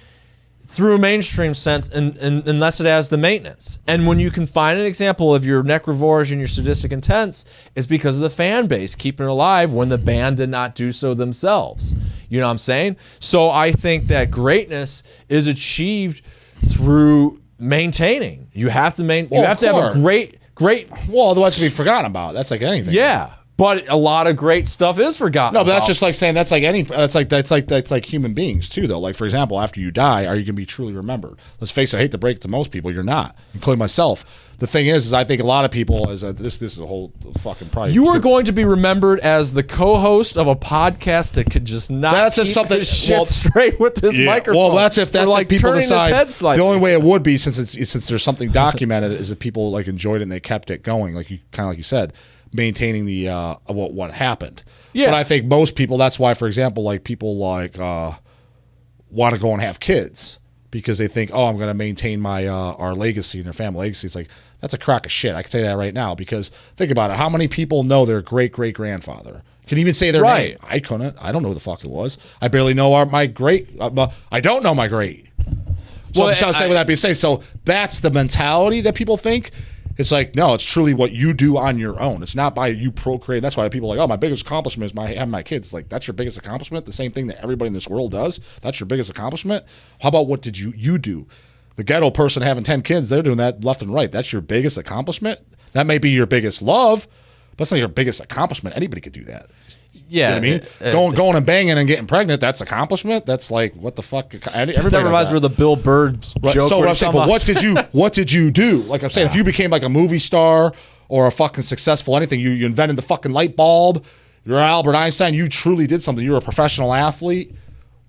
through a mainstream sense unless it has the maintenance. And when you can find an example of your Necrovores and your Sadistic Intents, it's because of the fan base keeping it alive when the band did not do so themselves. You know what I'm saying? So I think that greatness is achieved through maintaining. You have to you have to have a great. Well, otherwise it'd be forgotten about. That's like anything. Yeah, but a lot of great stuff is forgotten. No, but that's just like saying that's like human beings too, though. Like, for example, after you die, are you going to be truly remembered? Let's face it. I hate to break it to most people, you're not, including myself. The thing is I think a lot of people this is a whole fucking price. You are going to be remembered as the co-host of a podcast that could just not. That's if something straight with this microphone. Well, that's if like people decide. The only way it would be, since there's something documented, is that people like enjoyed it and they kept it going. Like you said, maintaining the what happened. Yeah. But I think most people. That's why, for example, like people like want to go and have kids because they think, oh, I'm going to maintain my our legacy and their family legacy. It's like, that's a crock of shit. I can tell you that right now, because think about it. How many people know their great-great-grandfather? Can even say their name? I couldn't. I don't know who the fuck it was. I barely know my great. I don't know my great. So I'm trying to say with that being said, so that's the mentality that people think. It's like, no, it's truly what you do on your own. It's not by you procreating. That's why people are like, oh, my biggest accomplishment is having my kids. Like, that's your biggest accomplishment? The same thing that everybody in this world does? That's your biggest accomplishment? How about what did you do? The ghetto person having 10 kids, they're doing that left and right. That's your biggest accomplishment? That may be your biggest love, but that's not your biggest accomplishment. Anybody could do that. Yeah. You know what I mean? Going and banging and getting pregnant, that's accomplishment? That's like, what the fuck? Everybody that reminds me of the Bill Burr joke. So what I'm saying, but what did you do? Like I'm saying, if you became like a movie star or a fucking successful anything, you invented the fucking light bulb, you're Albert Einstein, you truly did something, you're a professional athlete,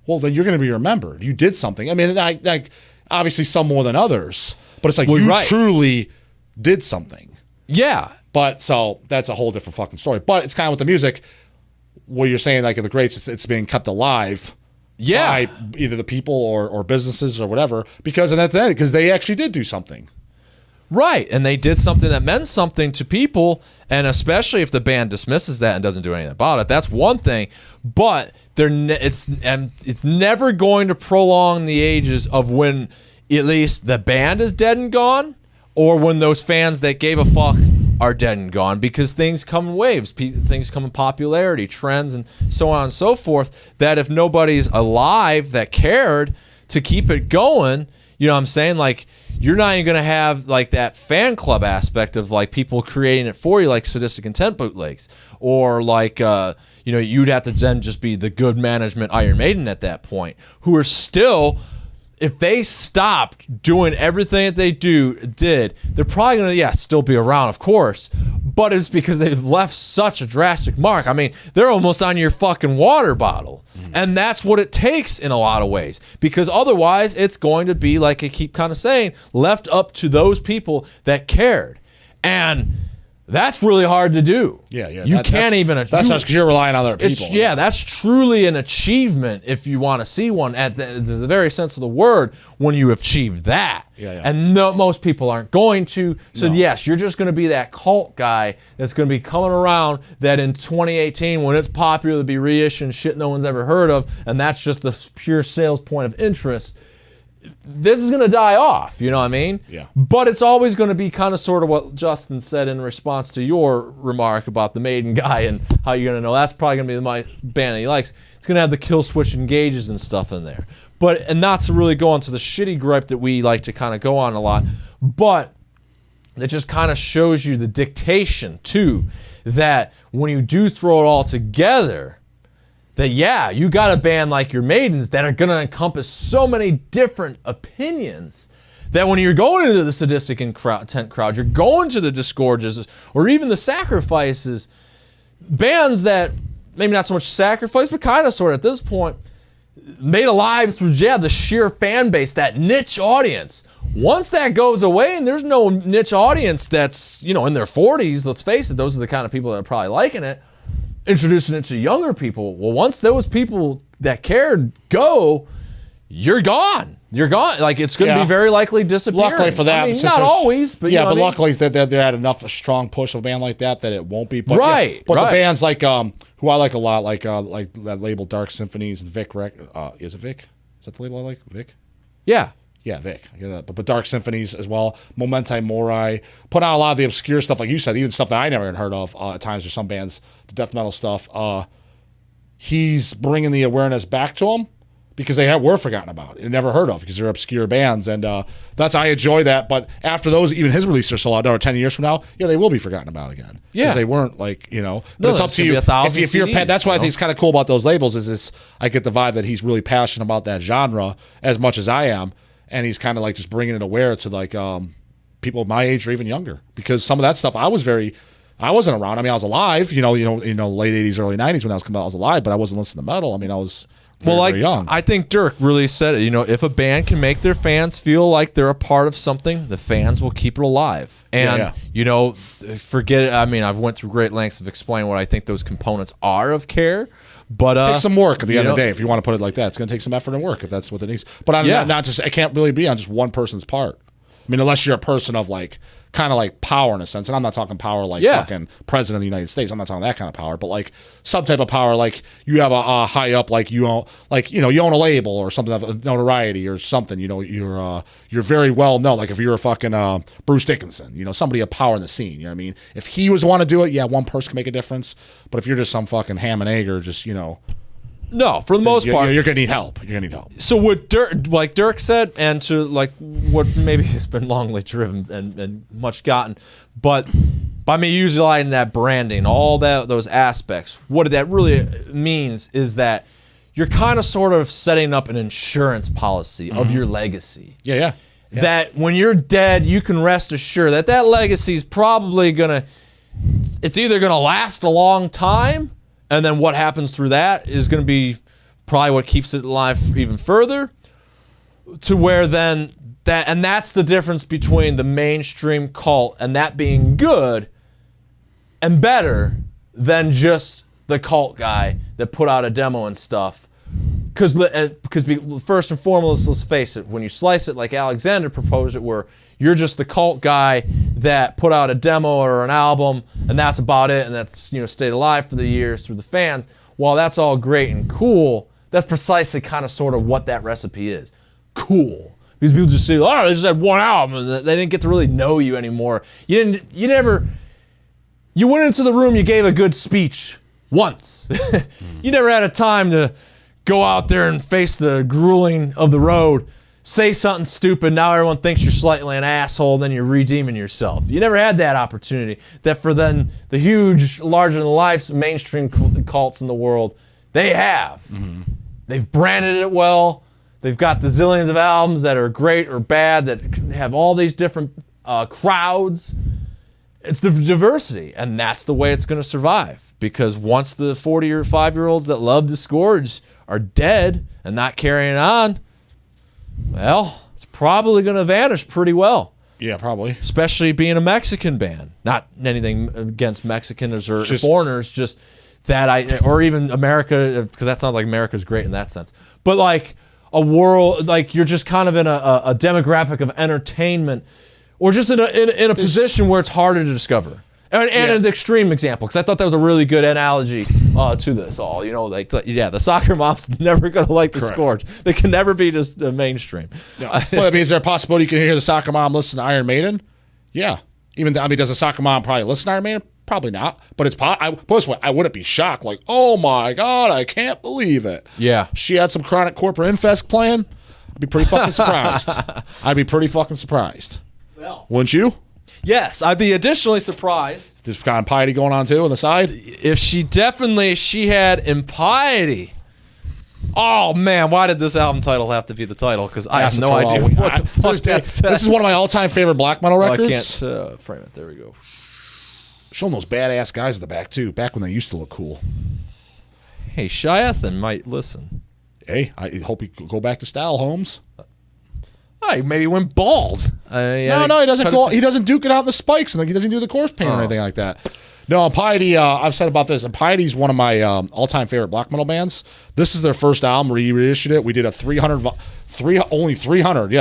well, then you're going to be remembered. You did something. I mean, like obviously some more than others, but it's like truly did something. Yeah. But so that's a whole different fucking story. But it's kind of with the music, where you're saying like the greats, it's being kept alive by either the people or businesses or whatever, because and that's it, because they actually did do something. Right, and they did something that meant something to people, and especially if the band dismisses that and doesn't do anything about it, that's one thing. But it's never going to prolong the ages of when at least the band is dead and gone, or when those fans that gave a fuck are dead and gone, because things come in waves, things come in popularity, trends, and so on and so forth, that if nobody's alive that cared to keep it going, you know what I'm saying? Like, you're not even going to have like that fan club aspect of like people creating it for you, like Sadistic Intent bootlegs, or like, you'd have to then just be the good management Iron Maiden at that point, who are still, if they stopped doing everything that they did, they're probably going to, still be around, of course, but it's because they've left such a drastic mark. I mean, they're almost on your fucking water bottle. And that's what it takes in a lot of ways, because otherwise it's going to be, like I keep kind of saying, left up to those people that cared. And that's really hard to do. Yeah. You can't even. That's just because you're relying on other people. That's truly an achievement if you want to see one at the very sense of the word, when you achieve that. Yeah. And most people aren't going to. So yes, you're just going to be that cult guy that's going to be coming around that in 2018, when it's popular to be reissuing shit no one's ever heard of, and that's just the pure sales point of interest, this is going to die off, you know what I mean? Yeah. But it's always going to be kind of sort of what Justin said in response to your remark about the Maiden guy and how you're going to know that's probably going to be my band that he likes. It's going to have the kill switch engages and stuff in there. And not to really go on to the shitty gripe that we like to kind of go on a lot, but it just kind of shows you the dictation, too, that when you do throw it all together, that you got a band like your Maidens that are going to encompass so many different opinions that when you're going into the Sadistic Intent crowd, you're going to the Disgorges or even the Sacrifices, bands that maybe not so much sacrifice, but kind of sort of at this point made alive through the sheer fan base, that niche audience. Once that goes away and there's no niche audience that's, in their 40s, let's face it, those are the kind of people that are probably liking it, introducing it to younger people. Well, once those people that cared go, you're gone. You're gone. Like, it's going to be very likely disappearing. Luckily for that, not always, but but luckily they're at enough a strong push of a band like that it won't be. But, right. But the bands like who I like a lot, like that label Dark Symphonies and Vic. Is it Vic? Is that the label I like? Vic. Yeah. Yeah, Vic. I get that. But Dark Symphonies as well. Momenti Mori put out a lot of the obscure stuff, like you said, even stuff that I never even heard of. At times, there's some bands, the death metal stuff. He's bringing the awareness back to them because they were forgotten about and never heard of because they're obscure bands, and I enjoy that. But after those, even his release are sold out, or 10 years from now, they will be forgotten about again. Yeah, because they weren't But it's up to you. If you're that's why I think it's kind of cool about those labels is I get the vibe that he's really passionate about that genre as much as I am. And he's kind of like just bringing it aware to like people my age or even younger, because some of that stuff I wasn't around. I mean, I was alive, late 80s, early 90s when I was coming out. I was alive, but I wasn't listening to metal. I mean, I was very young. I think Dirk really said it. If a band can make their fans feel like they're a part of something, the fans will keep it alive. And forget it. I mean, I've went through great lengths of explaining what I think those components are of care. But it takes some work at the end of the day, if you want to put it like that. It's going to take some effort and work if that's what it needs. But it can't really be on just one person's part. I mean, unless you're a person of like kind of like power in a sense, and I'm not talking power like fucking president of the United States. I'm not talking that kind of power, but like some type of power, like you have a high up, like you own a label or something of notoriety or something. You're very well known. Like if you're a fucking Bruce Dickinson, somebody of power in the scene. You know what I mean? If he was want to do it, one person can make a difference. But if you're just some fucking ham and egg or just no, for the most part, you're gonna need help. You're gonna need help. So what Dirk said, and to like what maybe has been longly driven and much gotten, but by me utilizing that branding, all those aspects, what that really means is that you're kind of sort of setting up an insurance policy of your legacy. Yeah. That when you're dead, you can rest assured that legacy is probably it's either gonna last a long time. And then what happens through that is going to be probably what keeps it alive even further, to where then that's the difference between the mainstream cult and that being good and better than just the cult guy that put out a demo and stuff. Because first and foremost, let's face it, when you slice it like Alexander proposed it, where You're just the cult guy that put out a demo or an album, and that's about it, and that's, you know, stayed alive for the years through the fans. While that's all great and cool, that's precisely kind of sort of what that recipe is. Cool. Because people just say, oh, they just had one album, and they didn't get to really know you anymore. You went into the room, you gave a good speech once. You never had a time to go out there and face the grueling of the road, say something stupid, now everyone thinks you're slightly an asshole, then you're redeeming yourself. You never had that opportunity. That for then the huge, larger-than-life mainstream cults in the world, they have. Mm-hmm. They've branded it well. They've got the zillions of albums that are great or bad, that have all these different crowds. It's the diversity, and that's the way it's going to survive. Because once the 40 or 5-year-olds that love to scourge are dead and not carrying on, well, it's probably going to vanish pretty well. Yeah, probably. Especially being a Mexican band. Not anything against Mexicans or foreigners, just that or even America, because that sounds like America's great in that sense. But like a world, like you're just kind of in a demographic of entertainment, or just in a position where it's harder to discover. And an extreme example, because I thought that was a really good analogy to this all. You know, like, the soccer mom's never going to like the scourge. They can never be just mainstream. No. But I mean, is there a possibility you can hear the soccer mom listen to Iron Maiden? Yeah. Does the soccer mom probably listen to Iron Maiden? Probably not. But it's I wouldn't be shocked. Like, oh my God, I can't believe it. Yeah. She had some Chronic Corporate Infest playing. I'd be pretty fucking surprised. Well. Wouldn't you? Yes, I'd be additionally surprised. There's kind of piety going on too on the side. If she had impiety. Oh man, why did this album title have to be the title? Because I have no idea what the fuck that says. This is one of my all-time favorite black metal records. I can't frame it. There we go. Show them those badass guys in the back too. Back when they used to look cool. Hey, Shiathan might listen. Hey, I hope you go back to style, Holmes. He maybe went bald. No, he doesn't go. He doesn't duke it out in the spikes, and he doesn't do the corpse paint or anything like that. No, Piety. I've said about this. And Piety's one of my all-time favorite black metal bands. This is their first album. We reissued it. We did a 300 only 300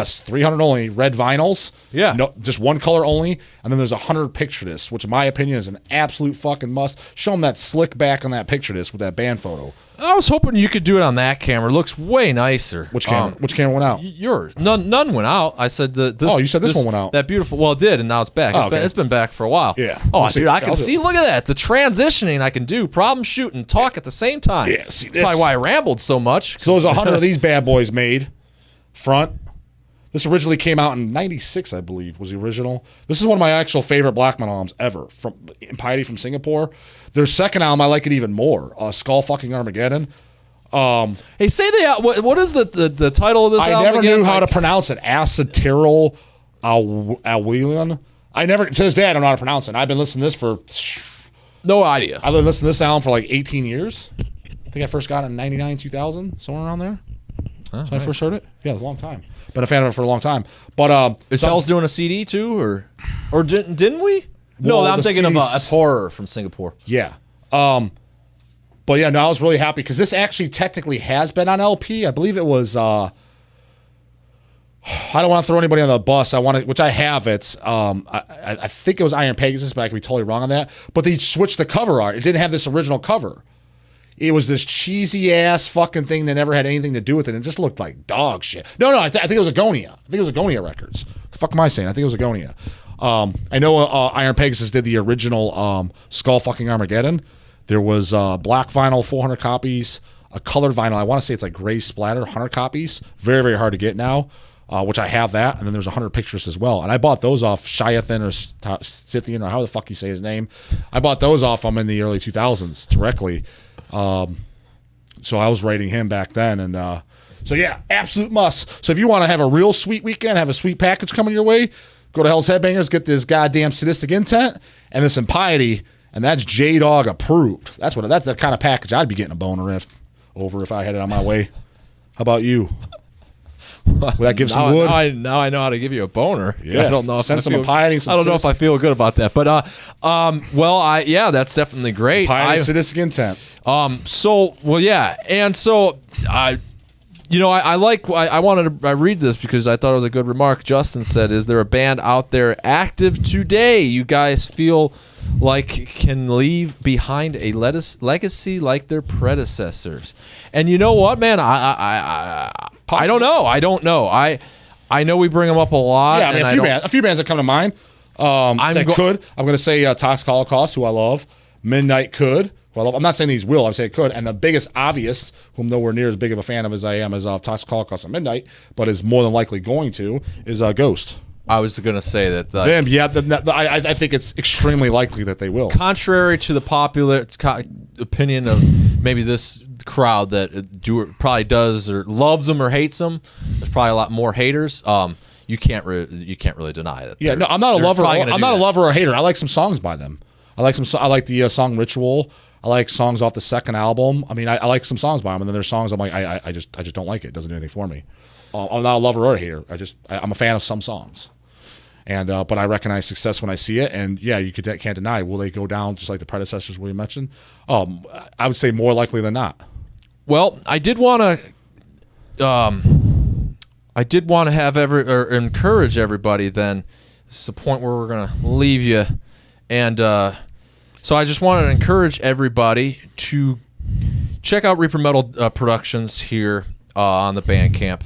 red vinyls. Yeah. No, just one color only. And then there's 100 picture discs, which in my opinion is an absolute fucking must. Show them that slick back on that picture disc with that band photo. I was hoping you could do it on that camera. It looks way nicer. Which camera? Which camera went out? Yours. None went out. I said this. Oh, you said this one went out. That beautiful. Well, it did, and now it's back. It's been back for a while. Yeah. Oh, dude, I can see. Look at that. The transitioning I can do. Problem shoot and talk at the same time. Yeah. See, that's probably why I rambled so much. So there's 100 of these bad boys made. Front. This originally came out in '96, I believe, was the original. This is one of my actual favorite black metal albums ever, from Piety from Singapore. Their second album, I like it even more. Skull fucking Armageddon. Hey, say what is the title of this album? I never knew how to pronounce it. Acetyl Alwelian. I never, to this day, I don't know how to pronounce it. I've been listening to this for no idea. I've been listening to this album for like 18 years. I think I first got it in '99, 2000, somewhere around there. Oh, so nice. I first heard it. Yeah, it was a long time. Been a fan of it for a long time. But is Hell's doing a CD too, or didn't we? Well, no, I'm thinking of a Horror from Singapore. Yeah. But yeah, no, I was really happy because this actually technically has been on LP. I believe it was. I don't want to throw anybody on the bus. Which I have. It's. I think it was Iron Pegasus, but I could be totally wrong on that. But they switched the cover art. It didn't have this original cover. It was this cheesy ass fucking thing that never had anything to do with it. It just looked like dog shit. No, I think it was Agonia. I think it was Agonia Records. What the fuck am I saying? I think it was Agonia. I know Iron Pegasus did the original Skull fucking Armageddon. There was black vinyl, 400 copies, a colored vinyl. I want to say it's like gray splatter, 100 copies. Very, very hard to get now, which I have that. And then there's 100 pictures as well. And I bought those off Shiathan or Scythian or how the fuck you say his name. I bought those off him in the early 2000s directly. So I was writing him back then. And so, yeah, absolute must. So if you want to have a real sweet weekend, have a sweet package coming your way, go to Hell's Headbangers, get this goddamn Sadistic Intent and this Impiety. And that's J-Dog approved. That's the kind of package I'd be getting a boner if I had it on my way. How about you? Would that give some wood? Now I know how to give you a boner. Yeah. I don't know if Send some Impiety. I don't know if I feel good about that. But that's definitely great. Impiety, Sadistic Intent. And so I wanted to read this because I thought it was a good remark. Justin said, "Is there a band out there active today you guys feel like can leave behind a legacy like their predecessors?" And you know what, man? I don't know. I know we bring them up a lot. Yeah, I mean, a few bands that come to mind. I'm going to say Toxic Holocaust, who I love. Midnight could. Well, I'm not saying these will. I'm saying it could. And the biggest obvious, whom nowhere near as big of a fan of as I am, is Toxic Holocaust at Midnight, but is more than likely going to, is Ghost. I was going to say that. Them, yeah. I think it's extremely likely that they will. Contrary to the popular opinion of maybe this crowd that probably does or loves them or hates them, there's probably a lot more haters. You can't really deny that. Yeah, no, I'm not a lover. I'm not a lover or a hater. I like some songs by them. I like the song Ritual. I like songs off the second album. I mean, I like some songs by them, and then there's songs I'm like, I just don't like it. It doesn't do anything for me. I'm not a lover or a hater. I'm a fan of some songs, and but I recognize success when I see it. And yeah, can't deny. Will they go down just like the predecessors we mentioned? I would say more likely than not. Well, I did want to have encourage everybody. Then this is the point where we're gonna leave you, and. So I just wanted to encourage everybody to check out Reaper Metal Productions here on the Bandcamp.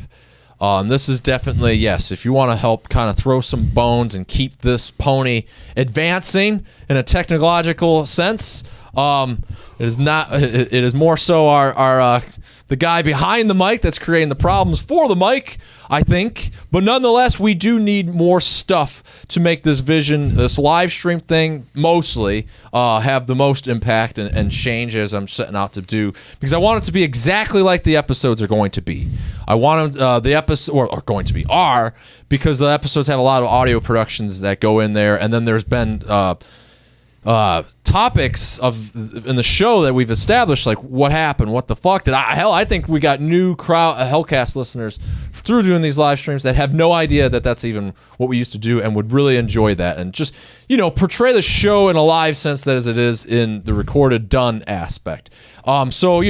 This is definitely, yes, if you want to help kind of throw some bones and keep this pony advancing in a technological sense, it is more so our the guy behind the mic that's creating the problems for the mic, I think. But nonetheless, we do need more stuff to make this live stream thing, mostly have the most impact and change as I'm setting out to do. Because I want it to be exactly like the episodes are going to be. I want the episode or going to be because the episodes have a lot of audio productions that go in there, and then there's been topics in the show that we've established, like what happened, what the fuck I think we got new HELLCAST listeners through doing these live streams that have no idea that that's even what we used to do and would really enjoy that, and just portray the show in a live sense that as it is in the recorded done aspect. So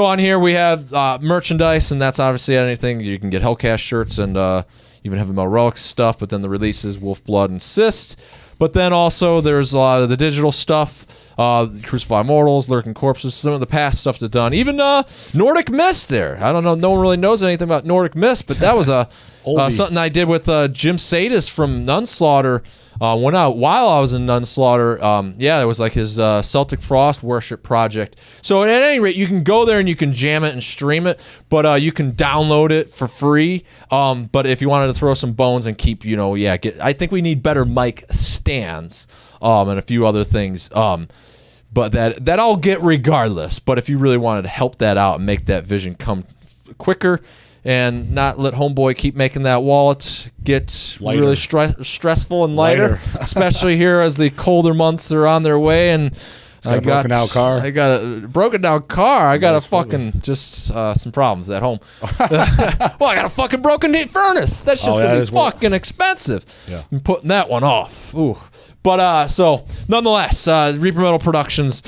on here we have merchandise, and that's obviously anything you can get. HELLCAST shirts and even Heavy Metal Relics stuff, but then the releases Wolf Blood and Cyst. But then also there's a lot of the digital stuff, Crucified Mortals, Lurking Corpses, some of the past stuff they've done. Even Nordic Mist there. I don't know, no one really knows anything about Nordic Mist, but that was something I did with Jim Sadis from Nunslaughter. While I was in Nunslaughter, it was like his Celtic Frost worship project. So at any rate, you can go there and you can jam it and stream it, but you can download it for free. But if you wanted to throw some bones and keep, I think we need better mic stands and a few other things. But that I'll get regardless. But if you really wanted to help that out and make that vision come quicker, and not let Homeboy keep making that wallet get lighter. Really stressful and lighter. Especially here as the colder months are on their way. And I got a broken down car. I got some problems at home. Well, I got a fucking broken furnace. That's just gonna be fucking expensive. Yeah. I'm putting that one off. Ooh. But so nonetheless, Reaper Metal Productions.